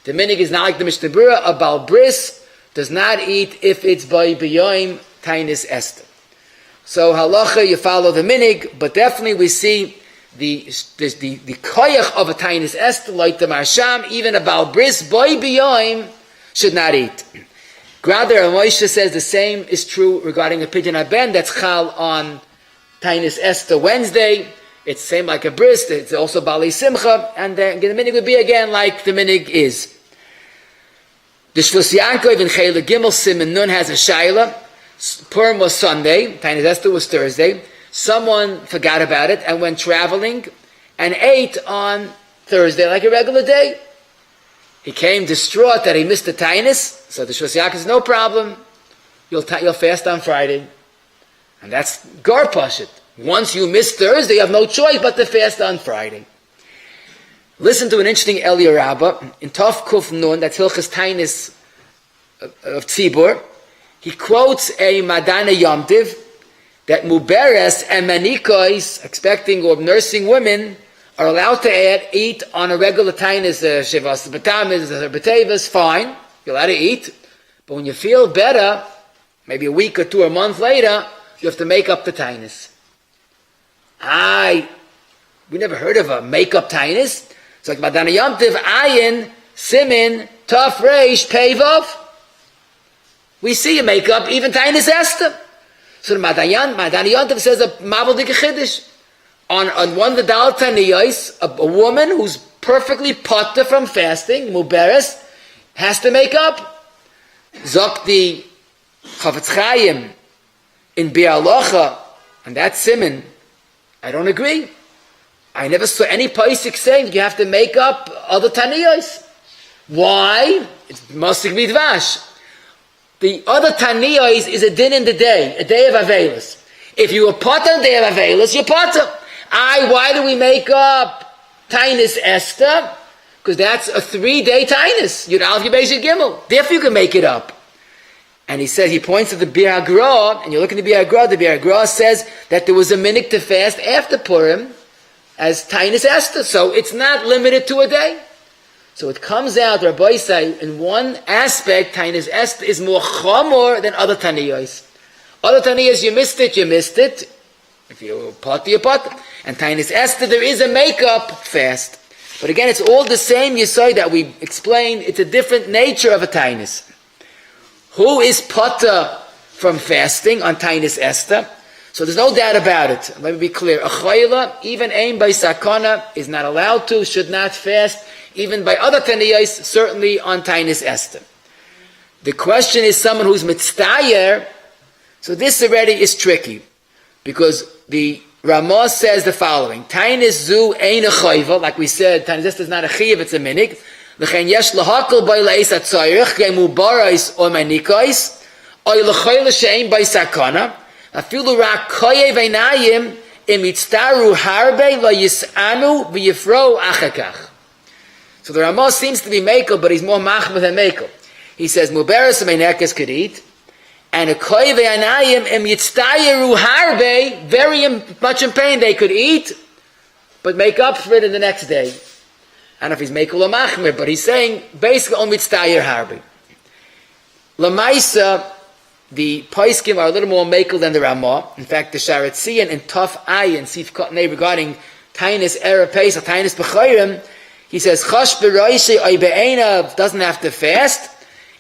the minig is not like the Mishnah Berurah. A Baal Bris does not eat if it's by B'yoim Tanis Esther. So halacha, you follow the minig, but definitely we see the koyach of a Tanis Esther, like the Marsham, even a Baal Bris by B'yoim should not eat. Grada Moshe says the same is true regarding a Pidyon HaBen that's chal on Tanis Esther Wednesday. It's the same like a bris, it's also Baalei Simcha, and the minig would be again like the minig is. The Shvus Yankov in Chayla Gimel Siman Nun has a Shaila. Purim was Sunday, Tanis Esther was Thursday. Someone forgot about it and went traveling and ate on Thursday like a regular day. He came distraught that he missed the Tanis, so the Shvus Yankov says, no problem, you'll fast on Friday. And that's Gar Pashit. Once you miss Thursday, you have no choice but to fast on Friday. Listen to an interesting Eliyah Rabbah in Tov Kuf Nun, that's Hilchas Tainis of Tzibur. He quotes a Madana Yomtiv that Muberes and Manikois, expecting or nursing women, are allowed to eat on a regular Tainis, Shevas Batamis, Batavas, fine, you're allowed to eat. But when you feel better, maybe a week or two or a month later, you have to make up the Tainis. We never heard of a make-up Tainus. It's like Madana Yomtiv, Ayin, Simin, Taf Reish, Pevav. We see a make-up, even Tainus Esther. So the Madana Yomtiv says a Mabel Dik Chiddush. On one of the Dal Taniyos, a woman who's perfectly potter from fasting, Muberes, has to make up. Zok the Chafetz Chaim in Bi'alocha, and that's Simin. I don't agree. I never saw any Paisik saying you have to make up other Taniyos. Why? It's Masik Midvash. The other Taniyos is a din in the day, a day of Avelis. If you were potter day of Avelis, you're potter. Why do we make up Tanis Esther? Because that's a 3-day Tanis. Yud Aleph Yud Beis Yud Gimel. Therefore you can make it up. And he says, he points to the Bir HaGra, and you look at the Bir HaGra, the Bir HaGra says that there was a minhag to fast after Purim as Tanis Esther. So it's not limited to a day. So it comes out, Rabbi say, in one aspect, Tanis Esther is more chamor than other Taniyos. Other Taniyos, you missed it. If you're potter, you're potter. And Tanis Esther, there is a makeup fast. But again, it's all the same Yesod that we explained. It's a different nature of a Tanis. Who is potter from fasting on Tanis Esther? So there's no doubt about it. Let me be clear. A cholah, even aim by sakana, is not allowed to, should not fast, even by other Taniyos, certainly on Tanis Esther. The question is someone who's mitztayer. So this already is tricky, because the Ramah says the following: Tanis zu ein a chayva, like we said, Tanis Esther is not a chiv, it's a minig. L'chein yesh lahakol by leis atzayich, geimu barais o manikais, oy l'chayla she'ein by sakana, afilu rak koyev einayim imitztaru harbe lo yis'anu v'yifro achakach. So the Ramah seems to be mekel, but he's more machmah than mekel. He says, muberes and meinekes could eat, and a koyev einayim imitztaru harbe, very much in pain, they could eat, but make up for it in the next day. I don't know if he's mekel or machmir, but he's saying basically on mitztayer harbi. Lamaisa, the Paiskim are a little more mekel than the Ramah. In fact, the Sharetzian in Taf Ayin, Sif Kotnei, regarding Tainus Erev Pesach, Tainus B'chayrim, he says, Chash b'roishi oy be'einav, doesn't have to fast.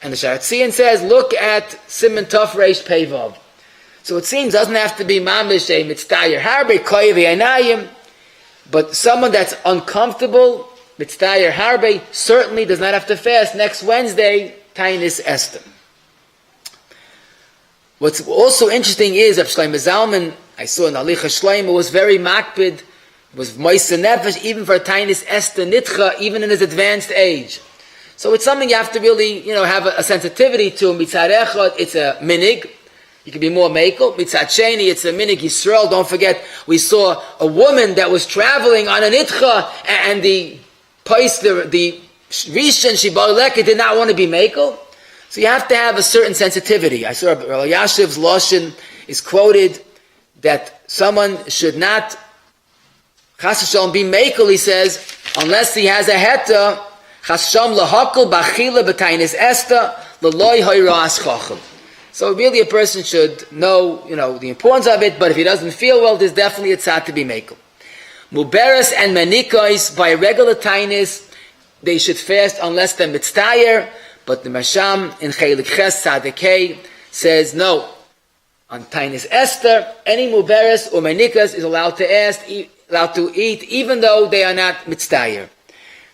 And the Sharetzian says, look at Simon Taf Reish Pevav. So it seems doesn't have to be mamish a mitztayer harbi, koyev einayim, but someone that's uncomfortable, mitztayer harbe, certainly does not have to fast next Wednesday, Tanis Esther. What's also interesting is that Shlomo Zalman, I saw in Alicha Shlomo, was very makpid, was moise nefesh, even for Tanis Esther nitcha, even in his advanced age. So it's something you have to really, have a sensitivity to. Mitzad echad, it's a minig. You can be more mekel. Mitzad sheni, it's a minig Yisrael. Don't forget, we saw a woman that was traveling on a nitcha, and the Rishon Shibaleka did not want to be mekel. So you have to have a certain sensitivity. I saw Rabbi Yashiv's Lashon is quoted that someone should not chas v'shalom be mekel, he says, unless he has a heta, chas v'shalom lahakol b'achila b'tainis Esther l'loy hoyras chacham. So really a person should know, the importance of it, but if he doesn't feel well, there's definitely a tzad to be mekel. Muberes and Manikos, by regular tainis, they should fast unless they're mitztayer, but the Masham in Chelik Ches Tzadikei says no. On Tainis Esther, any Muberes or Manikos is allowed to eat, even though they are not mitztayer.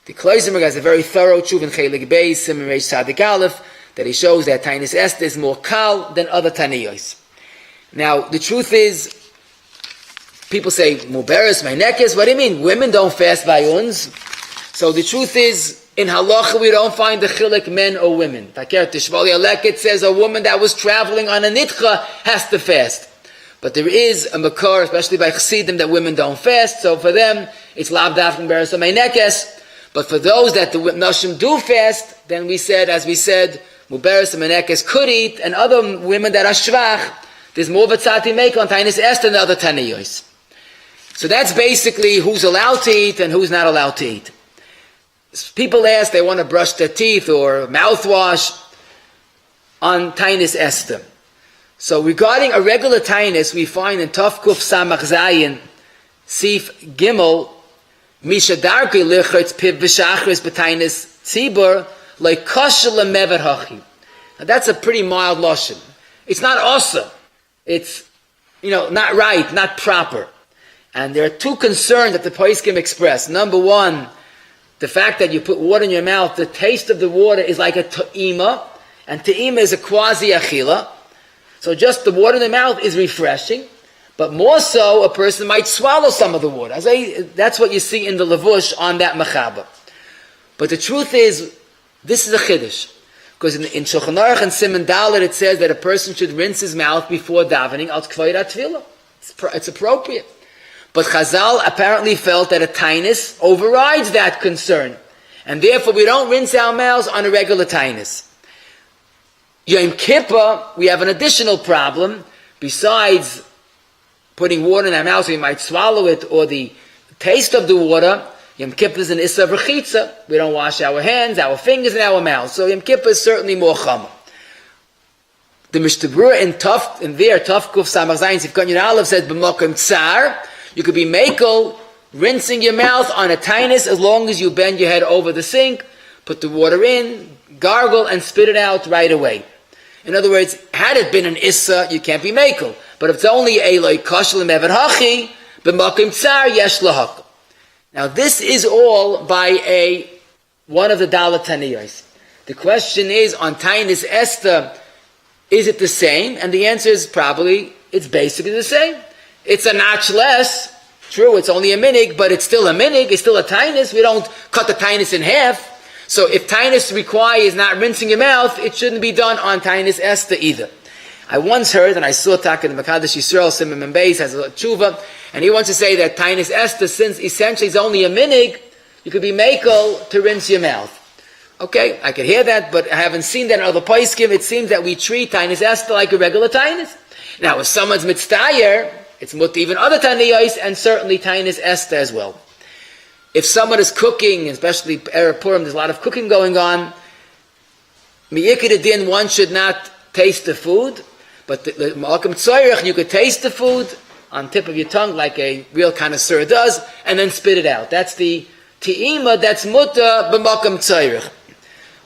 The Kloisenberg has a very thorough tshuv in Chelik Beis, Simon Reish Tzadik Aleph, that he shows that Tainis Esther is more kal than other Taniyos. Now, the truth is, people say, Muberes, Meinekes, what do you mean? Women don't fast by uns. So the truth is, in halacha we don't find the chilek men or women. Taker Tishvali Aleket says a woman that was traveling on a nitcha has to fast. But there is a makar, especially by chassidim, that women don't fast. So for them, it's lav dafkin beres Meinekes. But for those that the nashim do fast, then we said, as we said, Muberes and Meinekes could eat, and other women that are shvach, there's more of a tzati make on Tainis Esther than other Taniyos. So that's basically who's allowed to eat and who's not allowed to eat. People ask, they want to brush their teeth or mouthwash on Tainis Esther. So regarding a regular Tainis, we find in Tov Kuf Samach Zayin, Sif Gimel, Misha Darkei Lichritz Piv V'Shachris B'Tainis Tzibur, like Kosher Lemever Hachi. Now that's a pretty mild lashon. It's not awesome. It's, not right, not proper. And there are two concerns that the Poskim express. Number one, the fact that you put water in your mouth, the taste of the water is like a ta'ima, and ta'ima is a quasi-achila. So just the water in the mouth is refreshing, but more so, a person might swallow some of the water. That's what you see in the levush on that mechaba. But the truth is, this is a chiddush. Because in Shulchan Aruch and Siman Dalet it says that a person should rinse his mouth before davening al k'vayda tefillah. It's appropriate. But Chazal apparently felt that a tainus overrides that concern. And therefore we don't rinse our mouths on a regular tainus. Yom Kippur, we have an additional problem. Besides putting water in our mouth so we might swallow it, or the taste of the water, Yom Kippur is an issa of rechitza. We don't wash our hands, our fingers, and our mouth. So Yom Kippur is certainly more chama. The Mishnah Berurah in Tuf Kuf Samach Zayin Sifkon Yud Aleph says, b'makom tsar, you could be mekel, rinsing your mouth on a tainus as long as you bend your head over the sink, put the water in, gargle, and spit it out right away. In other words, had it been an issa, you can't be mekel. But if it's only a loy kashel mevet hachi, b'makom tsar yesh lahak. Now this is all by one of the Dalet Taniyos. The question is, on Tanis Esther, is it the same? And the answer is probably, it's basically the same. It's a notch less. True, it's only a minig, but it's still a minig, it's still a tainus. We don't cut the tainus in half. So if tainus requires not rinsing your mouth, it shouldn't be done on Tanis Esther either. I once heard, and I saw Taka in the Makadosh Yisrael, Simon Membeis has a tshuva, and he wants to say that Tanis Esther, since essentially it's only a minig, you could be mekel to rinse your mouth. Okay, I could hear that, but I haven't seen that in other poskim. It seems that we treat Tanis Esther like a regular tainus. Now, if someone's mitztayer, it's mut even other taniyos, and certainly Tanis Esther as well. If someone is cooking, especially Erev Purim, there's a lot of cooking going on, mi'ikid din, one should not taste the food, but the ma'akim tzoyrech, you could taste the food on tip of your tongue like a real connoisseur does, and then spit it out. That's the ti'ima, that's mutta b'ma'akim tzoyrech.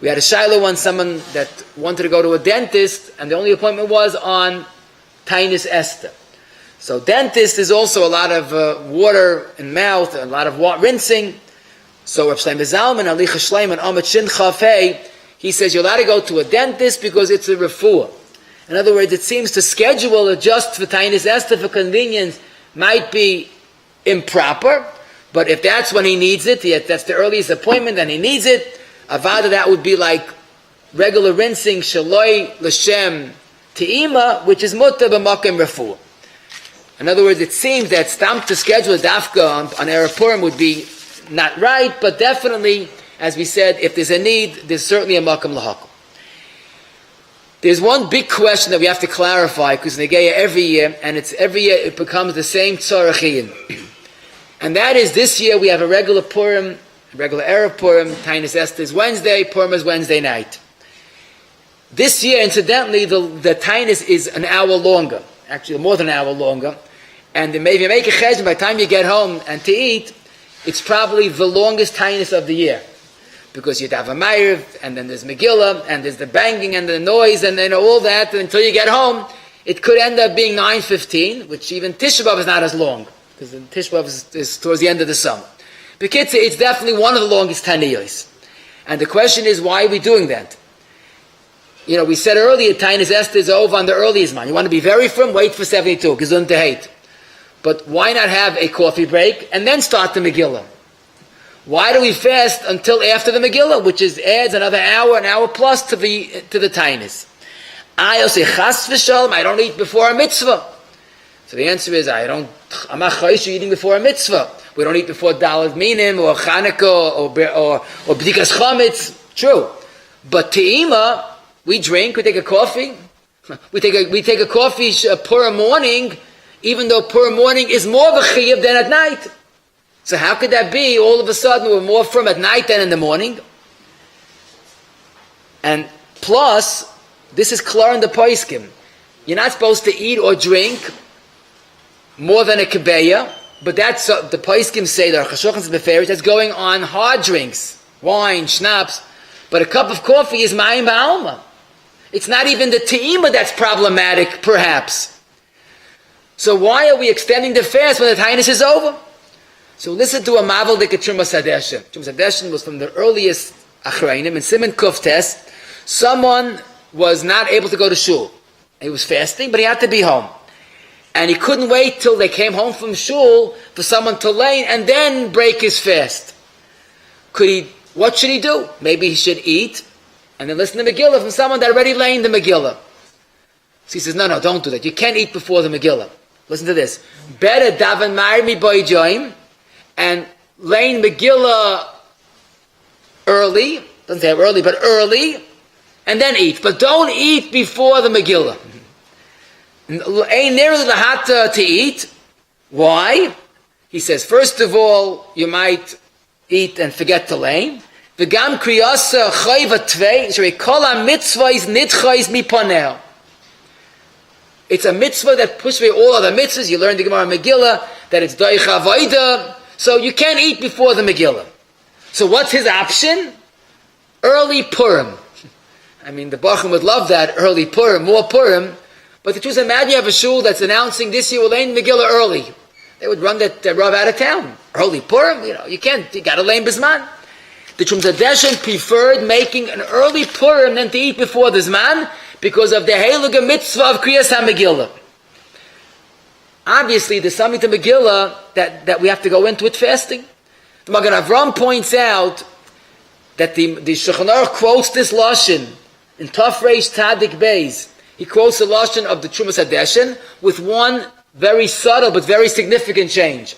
We had a shiloh once, someone that wanted to go to a dentist, and the only appointment was on Tanis Esther. So dentist is also a lot of water in mouth, a lot of rinsing. So Rav Shlomo Zalman, Alicha Shleiman, Amet Shin Chafei, he says you're allowed to go to a dentist because it's a refuah. In other words, it seems to schedule it just for Tanis Esther for convenience might be improper, but if that's when he needs it, that's the earliest appointment and he needs it, avada, that would be like regular rinsing, shaloi l'shem te'ima, which is mutta b'makom refuah. In other words, it seems that stamp to schedule a dafka on Erev Purim would be not right, but definitely, as we said, if there's a need, there's certainly a makom lahakom. There's one big question that we have to clarify, because Negeya every year, and every year it becomes the same tzarachiyin. And that is, this year we have a regular Purim, a regular Erev Purim, Tanis Esther is Wednesday, Purim is Wednesday night. This year, incidentally, the Tanis is an hour longer, actually more than an hour longer, and if you make a cheshbon, by the time you get home and to eat, it's probably the longest Tanis of the year. Because you'd have a ma'ariv, and then there's megilah, and there's the banging and the noise, and then all that, and until you get home, it could end up being 9:15, which even Tisha B'Av is not as long, because Tisha B'Av is towards the end of the summer. Because it's definitely one of the longest Taniyos. And the question is, why are we doing that? You know, we said earlier, Tanis Esther is over on the earliest man. You want to be very firm, wait for 72, gesund to hate. But why not have a coffee break, and then start the Megillah? Why do we fast until after the Megillah, which adds another hour, an hour plus to the Tainus? I say chas v'shalom, I don't eat before a mitzvah. So the answer is, I'm not chayish eating before a mitzvah. We don't eat before Dalet Minim or Chanukah or B'dikas Chametz. True, but Te'ima, we drink, we take a coffee. We take a coffee Purim morning, even though Purim morning is more of a chiyuv than at night. So how could that be? All of a sudden we're more firm at night than in the morning. And plus, this is klar in the poskim. You're not supposed to eat or drink more than a kebeya, but that's the poskim say, the Chashochans Beferish, that's going on hard drinks, wine, schnapps. But a cup of coffee is mayim ba'alma. It's not even the te'ima that's problematic, perhaps. So why are we extending the fast when the Tainus is over? So listen to a mavel de Trumas Hadeshin. Trumas Hadeshin was from the earliest Achrayim, in Simon Kuftes. Someone was not able to go to shul. He was fasting, but he had to be home. And he couldn't wait till they came home from shul for someone to lay and then break his fast. What should he do? Maybe he should eat and then listen to Megillah from someone that already learned the Megillah. So he says, no, don't do that. You can't eat before the Megillah. Listen to this. Better daven ma'ir mi boijoim and learn Megillah early. Doesn't say early, but early, and then eat. But don't eat before the Megillah. Ain't nearly lahata to eat. Why? He says, first of all, you might eat and forget to learn. V'gam kriyasa chayva tvei, shrei kol ha-mitzvahs nitchais miponeh. It's a mitzvah that pushes away all other mitzvahs. You learn the Gemara Megillah, that it's doich avodah. So you can't eat before the Megillah. So what's his option? Early Purim. I mean, the Bachim would love that, early Purim, more Purim. But the truth is, imagine you have a shul that's announcing this year we'll learn Megillah early. They would run that Rav out of town. Early Purim, you got to learn Bisman. The Chum Zadeshin preferred making an early Purim than to eat before the Zman because of the Heilige Mitzvah of Kriyas HaMegillah. Obviously, there's something to Megillah that we have to go into with fasting. The Magen Avram points out that the Shulchan Aruch quotes this Lashon in Taf Reish Tzadik Beis. He quotes the Lashon of the Trumas Hadeshin with one very subtle but very significant change.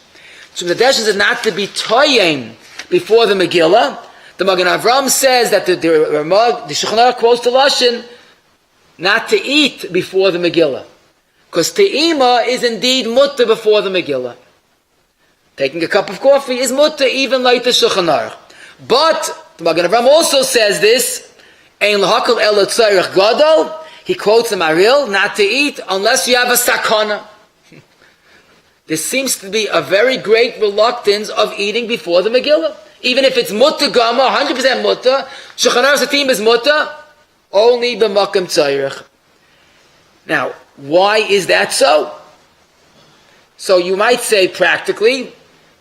Trumas Hadeshin is not to be toyim before the Megillah. The Magen Avram says that the Shulchan Aruch quotes the Lashon not to eat before the Megillah. Because te'ima is indeed mutter before the Megillah. Taking a cup of coffee is mutter even like the Shulchan Aruch. But the Magen Avram also says this, Ein l'hakol ela tzarech gadol. He quotes the Maril, not to eat unless you have a sakana. There seems to be a very great reluctance of eating before the Megillah. Even if it's mutter gama, 100% mutter, Shulchan Aruch's team is mutter, only b'makom tzarech. Now, why is that so? So you might say practically,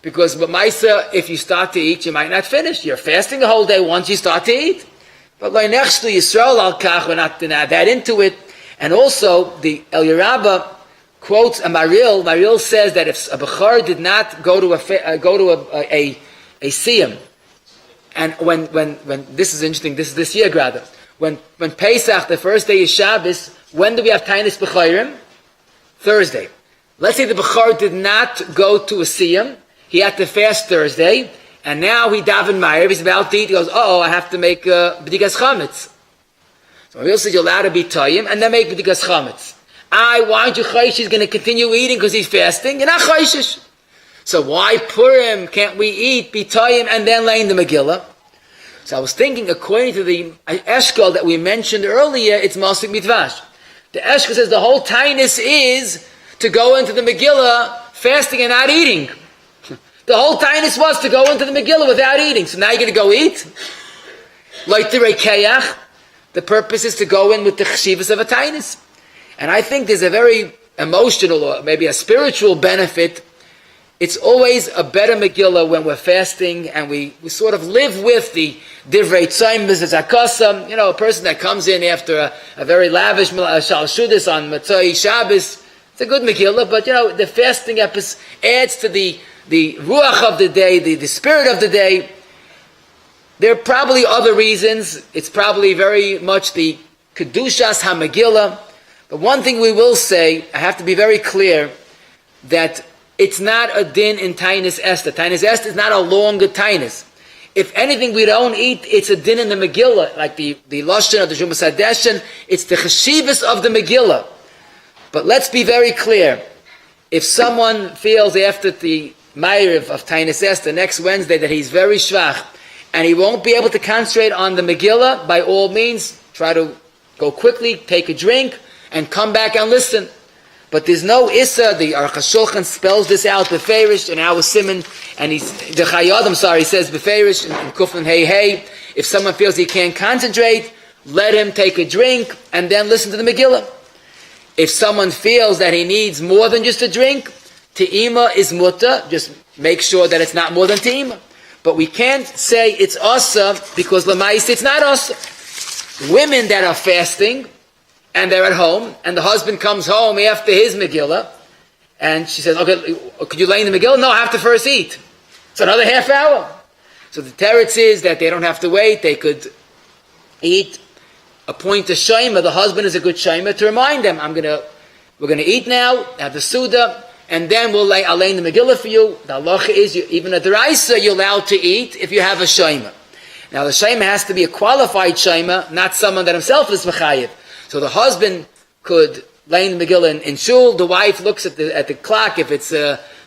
because b'maisa, if you start to eat, you might not finish. You're fasting the whole day once you start to eat. But like nechshtu Yisrael al kach, we're not that into it. And also, the El Yerabba quotes a Maril. Maril says that if a Bechar did not go to a siyum, and when this is interesting, this is this year rather, when Pesach, the first day is Shabbos, when do we have Tanis B'chayrim? Thursday. Let's say the Bechar did not go to a siyum. He had to fast Thursday, and now he daven ma'ariv. He's about to eat. He goes, I have to make b'dikas chametz. So Rabbi says you're allowed to be toyim and then make b'dikas chametz. Why aren't you chayshish? He's going to continue eating because he's fasting. You're not chayshish. So why Purim can't we eat, be toyim, and then lay in the Megillah? So I was thinking, according to the Eshkol that we mentioned earlier, it's Masik Mitvash. The Eshkol says the whole tainus is to go into the Megillah fasting and not eating. The whole tainus was to go into the Megillah without eating. So now you're going to go eat? Like the Reikayach, the purpose is to go in with the chshivas of a tainus. And I think there's a very emotional or maybe a spiritual benefit. It's always a better Megillah when we're fasting and we sort of live with the Divrei Tzayim Zakasa. A person that comes in after a very lavish Shal Shudis on Matzai Shabbos. It's a good Megillah, but the fasting episode adds to the Ruach of the day, the spirit of the day. There are probably other reasons. It's probably very much the Kedushas HaMegillah. But one thing we will say, I have to be very clear, that it's not a din in Tanis Esther. Tanis Esther is not a longer Tanis. If anything we don't eat, it's a din in the Megillah, like the Lashon of the Shumas Hadeshin. It's the Cheshivas of the Megillah. But let's be very clear. If someone feels after the Ma'ariv of Tanis Esther next Wednesday that he's very shvach, and he won't be able to concentrate on the Megillah, by all means, try to go quickly, take a drink, and come back and listen. But there's no Issa. The Aruch HaShulchan spells this out, Beferish, in our Simon, and he says Beferish, in Kuflan Hey. If someone feels he can't concentrate, let him take a drink, and then listen to the Megillah. If someone feels that he needs more than just a drink, Te'ima is mutter, just make sure that it's not more than Te'ima. But we can't say it's asa, because Lamais, it's not asa. Women that are fasting, and they're at home, and the husband comes home after his Megillah, and she says, okay, could you lay in the Megillah? No, I have to first eat. It's another half hour. So the teretz is that they don't have to wait, they could eat appoint a shayma. The husband is a good shayma to remind them, we're gonna eat now, have the suda, and then I'll lay in the megilah for you. The halacha is, even a deraisa, you're allowed to eat if you have a shayma. Now the shayma has to be a qualified shayma, not someone that himself is mechayev. So the husband could lay in the megilah in shul. The wife looks at the clock. If it's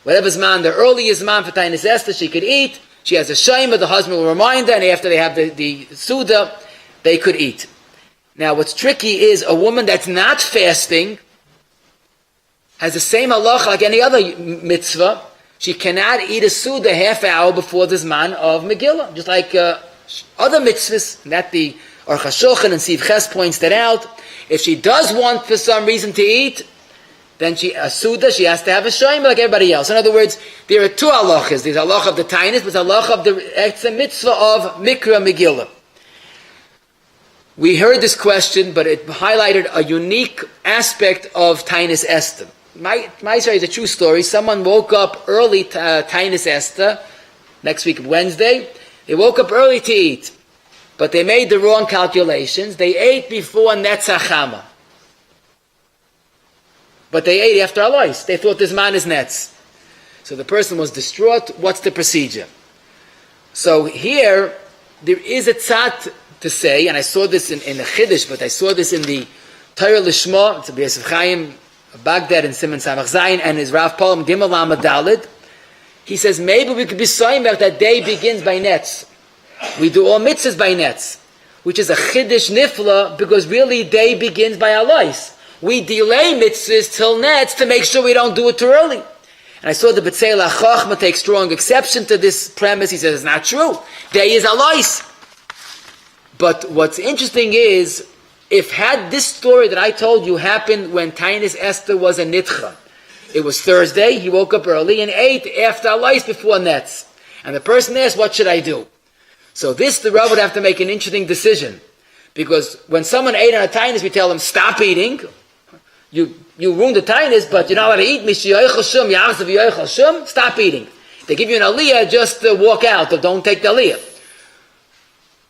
whatever's man, the earliest man for Tanis Esther, she could eat. She has a shayma. The husband will remind her, and after they have the suda, they could eat. Now what's tricky is a woman that's not fasting has the same halacha like any other mitzvah. She cannot eat a suda half hour before the zman of megilah, just like other mitzvahs. And that the Aruch HaShulchan and Siv Ches points that out. If she does want for some reason to eat, then she has to have a shayma like everybody else. In other words, there are two halachas. There's halacha of the tainus, but halacha of the mitzvah of mikra megilah. We heard this question, but it highlighted a unique aspect of Tanis Esther. My story is a true story. Someone woke up early to Tanis Esther, next week Wednesday. They woke up early to eat, but they made the wrong calculations. They ate before Netzach Chama. But they ate after Alois. They thought this man is Netz. So the person was distraught. What's the procedure? So here, there is a tzad to say, and I saw this in the Chiddush, but I saw this in the Torah Lishma, it's a B'Yosef Chaim, Baghdad, and Simon Samach Zayin, and his Rav Paul Gimel Amad Dalid. He says, maybe we could be soimer that day begins by Netz. We do all mitzvahs by Netz, which is a Chiddush Nifla, because really day begins by Alois. We delay mitzvahs till Netz to make sure we don't do it too early. And I saw the B'Tzeil HaChochma take strong exception to this premise. He says, it's not true. Day is Alois. But what's interesting is, if had this story that I told you happened when Tanis Esther was a nitcha, it was Thursday, he woke up early and ate after Alois before Netz. And the person asked, what should I do? So the Rav would have to make an interesting decision. Because when someone ate on a Tanis, we tell them, stop eating. You ruined the Tanis, but you're not allowed to eat. Stop eating. They give you an aliyah, just walk out, or don't take the aliyah.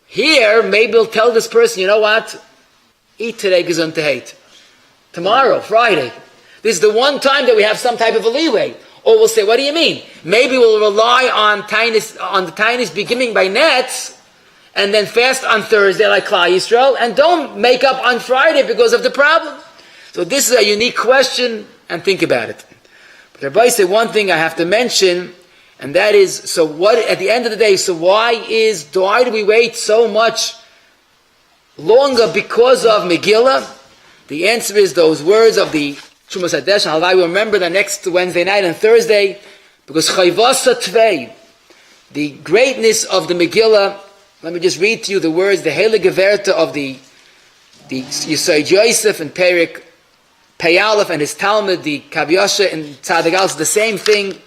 Here, maybe we'll tell this person, you know what? Eat today, gesundheit. Tomorrow, Friday. This is the one time that we have some type of a leeway. Or we'll say, what do you mean? Maybe we'll rely on the Tanis beginning by Netz, and then fast on Thursday like Kallah Yisrael, and don't make up on Friday because of the problem. So this is a unique question, and think about it. But Rabbi said one thing I have to mention, and that is, so what, at the end of the day, so why do we wait so much longer because of Megillah? The answer is those words of the Shumas Hadesh, and I'll remember the next Wednesday night and Thursday, because Chayvasa Tvei, the greatness of the Megillah, let me just read to you the words, the Heilige Werte of the Yisod Yosef and Perik Peyalef and his Talmud, the Kavyasha and Tzadik Al, the same thing. He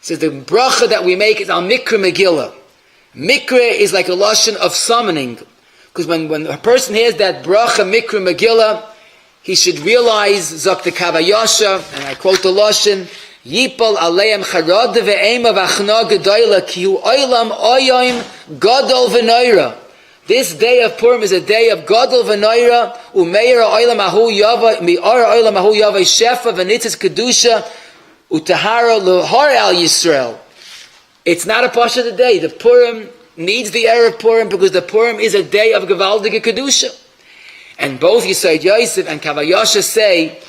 says the bracha that we make is al mikra Megillah. Mikra is like a lashon of summoning, because when a person hears that bracha mikra Megillah, he should realize Zok the Kavyasha, and I quote the lashon, Yipol aleim charad ve'ema v'achna gedoyla ki hu oilam oyoim gadol v'noira. This day of Purim is a day of gadol v'noira, umeira oilam ahu yava, mi'ara oilam ahu yava shefa v'nitzis kedusha, utahara l'har al Yisrael. It's not a pasha today. The Purim needs the era of Purim because the Purim is a day of Gevaldige Kedusha. And both Yisod Yosef and Kavayasha say,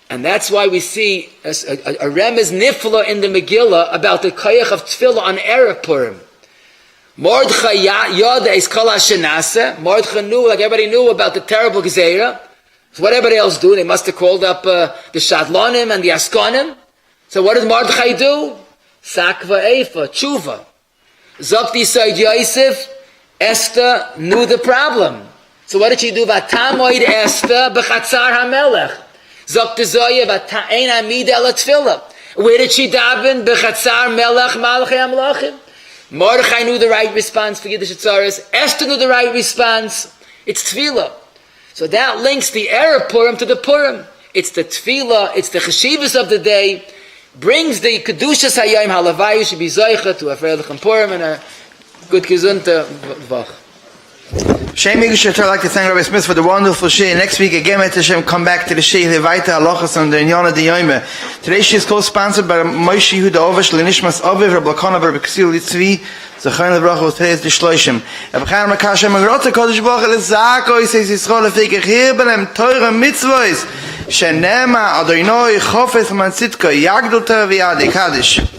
and that's why we see a remez nifla in the Megillah about the koyach of tefillah on Erev Purim. Mordechai yada is Kallah shenase. Mordechai knew, like everybody knew, about the terrible gezeira. So what everybody else do? They must have called up the Shadlanim and the Askonim. So what does Mordechai do? Sakva Eifa, tshuva. Zokti Yisod Yosef, Esther knew the problem. So what did she do? Vatamoid Esther b'chatzar hamelech. Zokti Zoya vata'ein amida el tefillah. Where did she daven? B'chatzar melech malachei amlachim. Mordechai knew the right response for Yiddish Tzaras. Esther knew the right response. It's tefillah. So that links the Erev Purim to the Purim. It's the tefillah, it's the cheshivas of the day, brings the Kedushas Hayom Halavayu should be Zoicha to a Freilich and Purim and a good Gesundheit Vach. Shame I'd like to thank Rabbi Smith for the wonderful shir. Next week again, let Hashem come back to the shir. Levaita halachas and the Inyana de Yoime. Today's shir is co-sponsored by Moshe Yehuda Ovesh Lenishmas Ovev Rabbi Lakona Rabbi Ksil Litzvi Zachayin Levracha. Today is the Shloishim. Avchan Makashem Agrotza Kodesh Baruch Elizako Yiseis Yisrael Lefeik Echir Belem Torah Mitzvos Shenema Adonai Chofetz Man Tzitka Yagdol Torah V'Yadei Kaddish.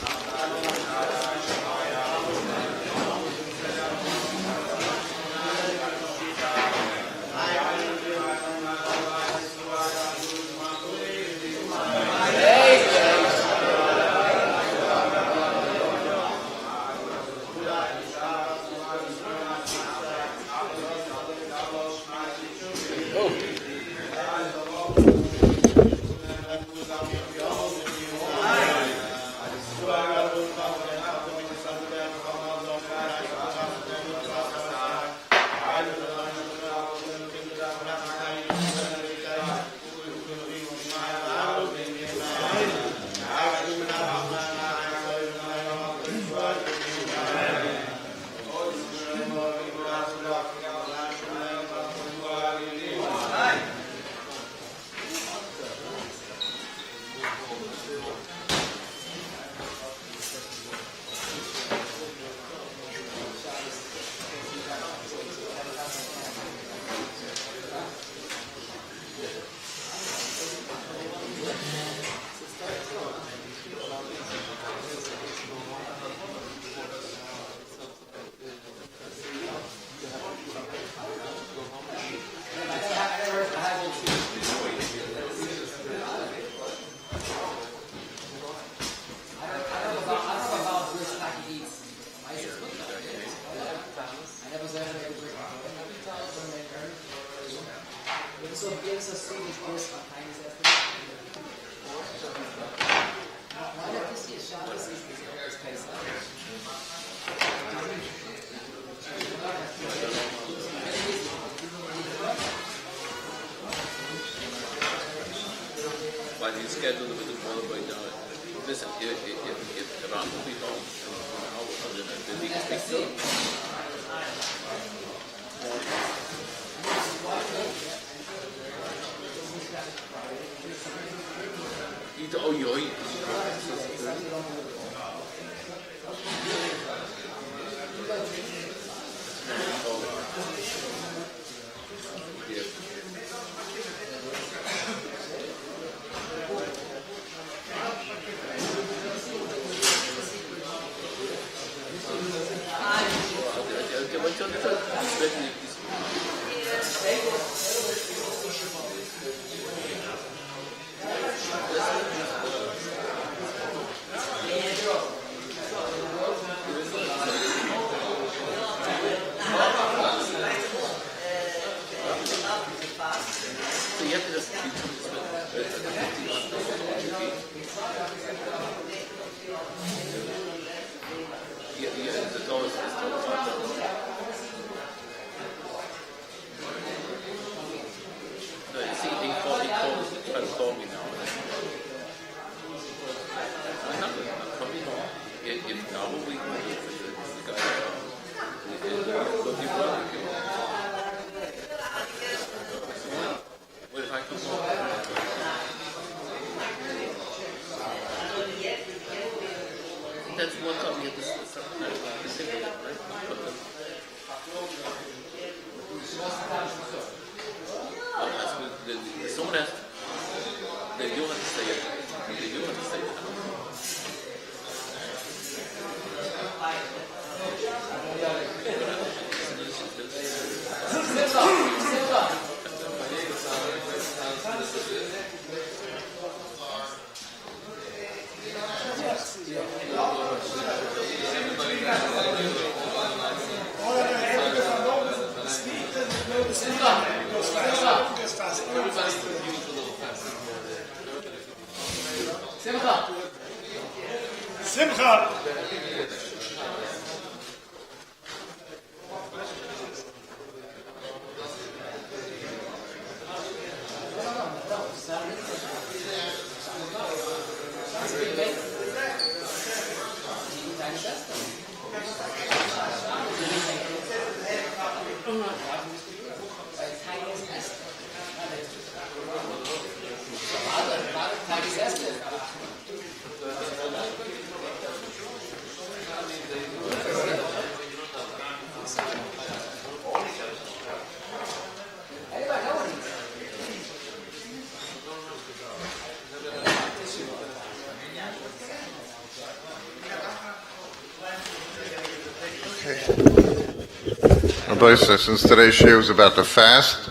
Rabbi says, since today's shir was about the fast,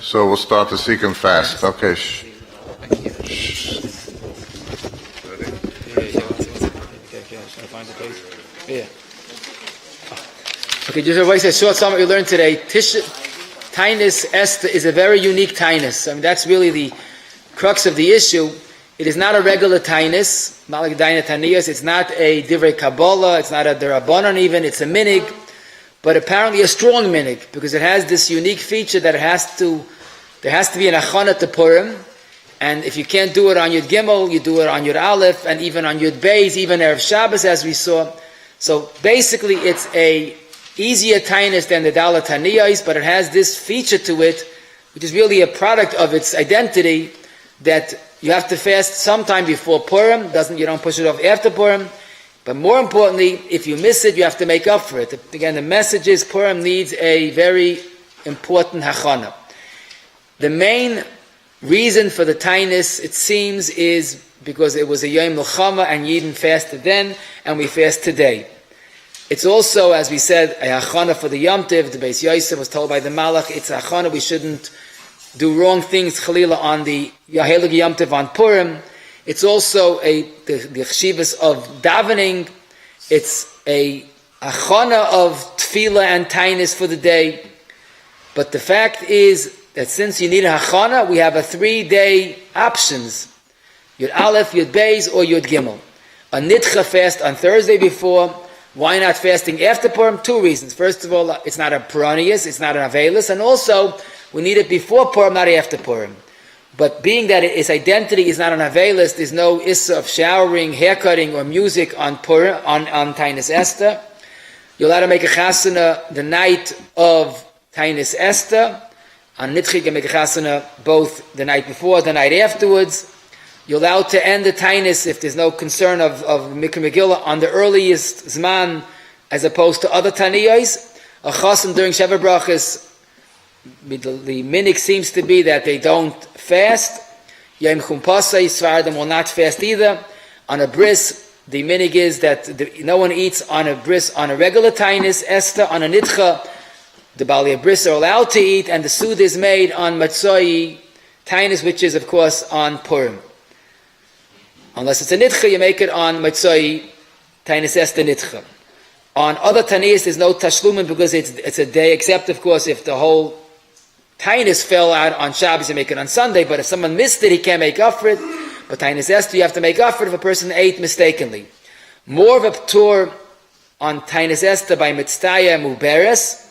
so we'll start the Sikkim fast. Okay. Okay, just Rabbi says, short summary we learned today. Tanis Esther is a very unique Tanis. I mean, that's really the crux of the issue. It is not a regular Tanis, not like Daina Taniyas. It's not a Divrei Kabbalah. It's not a Derabanan even. It's a minig, but apparently a strong minig because it has this unique feature that there has to be an achana to Purim, and if you can't do it on Yud Gimel, you do it on Yud Aleph, and even on Yud Beis, even Erev Shabbos, as we saw. So basically, it's a easier Tainus than the Dalat Taniyas, but it has this feature to it, which is really a product of its identity, that you have to fast sometime before Purim. You don't push it off after Purim. But more importantly, if you miss it, you have to make up for it. Again, the message is Purim needs a very important hachana. The main reason for the Tainus, it seems, is because it was a Yom Milchama and Yidden fasted then, and we fast today. It's also, as we said, a hachana for the Yom Tiv. The Beis Yosef was told by the Malach, it's a hachana, we shouldn't do wrong things, Chalila, on the Yahelig Yom Tiv on Purim. It's also the chshivas of davening. It's a hachana of tefillah and tainus for the day. But the fact is that since you need a hachana, we have a 3-day options. Yud Aleph, Yud Beis, or Yud Gimel. A nitcha fast on Thursday before. Why not fasting after Purim? 2 reasons. First of all, it's not a Peronius, it's not an Avelis, and also we need it before Purim, not after Purim. But being that its identity is not an Avelis, there's no issa of showering, haircutting, or music on Purim, on Tanis Esther. You're allowed to make a chasana the night of Tanis Esther. On Nitchi, you can make a chasana both the night before, the night afterwards. You're allowed to end the Tainus if there's no concern of megilah on the earliest Zman as opposed to other Taniyos. A choson during Sheva Brachas, the minig seems to be that they don't fast. Yom Chumpasai, Svardim will not fast either. On a bris, the minig is that no one eats on a bris on a regular Tainus Esther. On a nitcha, the Bali bris are allowed to eat, and the soud is made on Matzoi Tainus, which is of course on Purim. Unless it's a nitcha, you make it on Matzoi, Tainus Esther nitcha. On other Taniyas, there's no tashlumin because it's a day, except of course if the whole Tainus fell out on Shabbos, you make it on Sunday. But if someone missed it, he can't make up for it. But Tainus Esther, you have to make up for it if a person ate mistakenly. More of a p'tur on Tainus Esther by Mitztaya Muberes.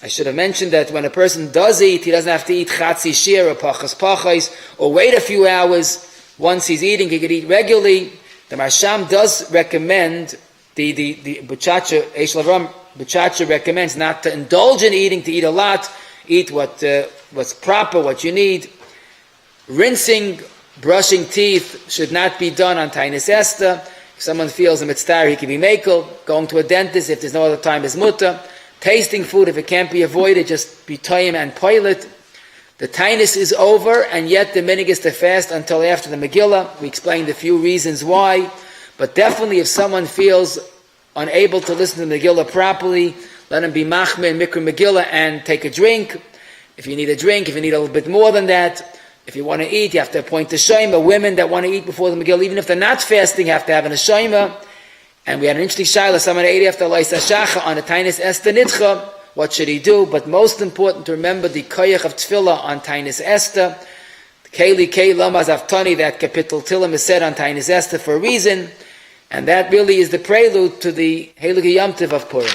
I should have mentioned that when a person does eat, he doesn't have to eat chatzi shir or pachas pachais, or wait a few hours. Once he's eating, he could eat regularly. The Marsham does recommend, the Buchacha, Eish Lavram, Buchacha recommends not to indulge in eating, to eat a lot, eat what's proper, what you need. Rinsing, brushing teeth should not be done on Tainus Esther. If someone feels a mitzvah, he can be makel. Going to a dentist, if there's no other time, is mutter. Tasting food, if it can't be avoided, just be toyim and pilot. The Tainus is over, and yet the minig is to fast until after the Megillah. We explained a few reasons why, but definitely if someone feels unable to listen to the Megillah properly, let him be machmeh and mikra Megillah and take a drink. If you need a drink, if you need a little bit more than that, if you want to eat, you have to appoint a shayma. Women that want to eat before the Megillah, even if they're not fasting, have to have a shayma. And we had an interesting shayla, someone ate after Laisa Shacha on a Tainus Esther Nitcha. What should he do? But most important to remember the koyach of tefillah on Tainus Esther. Keli Kei Lamaz Aftani, that kapitel Tilim is said on Tainus Esther for a reason. And that really is the prelude to the Heilige Yom Tov of Purim.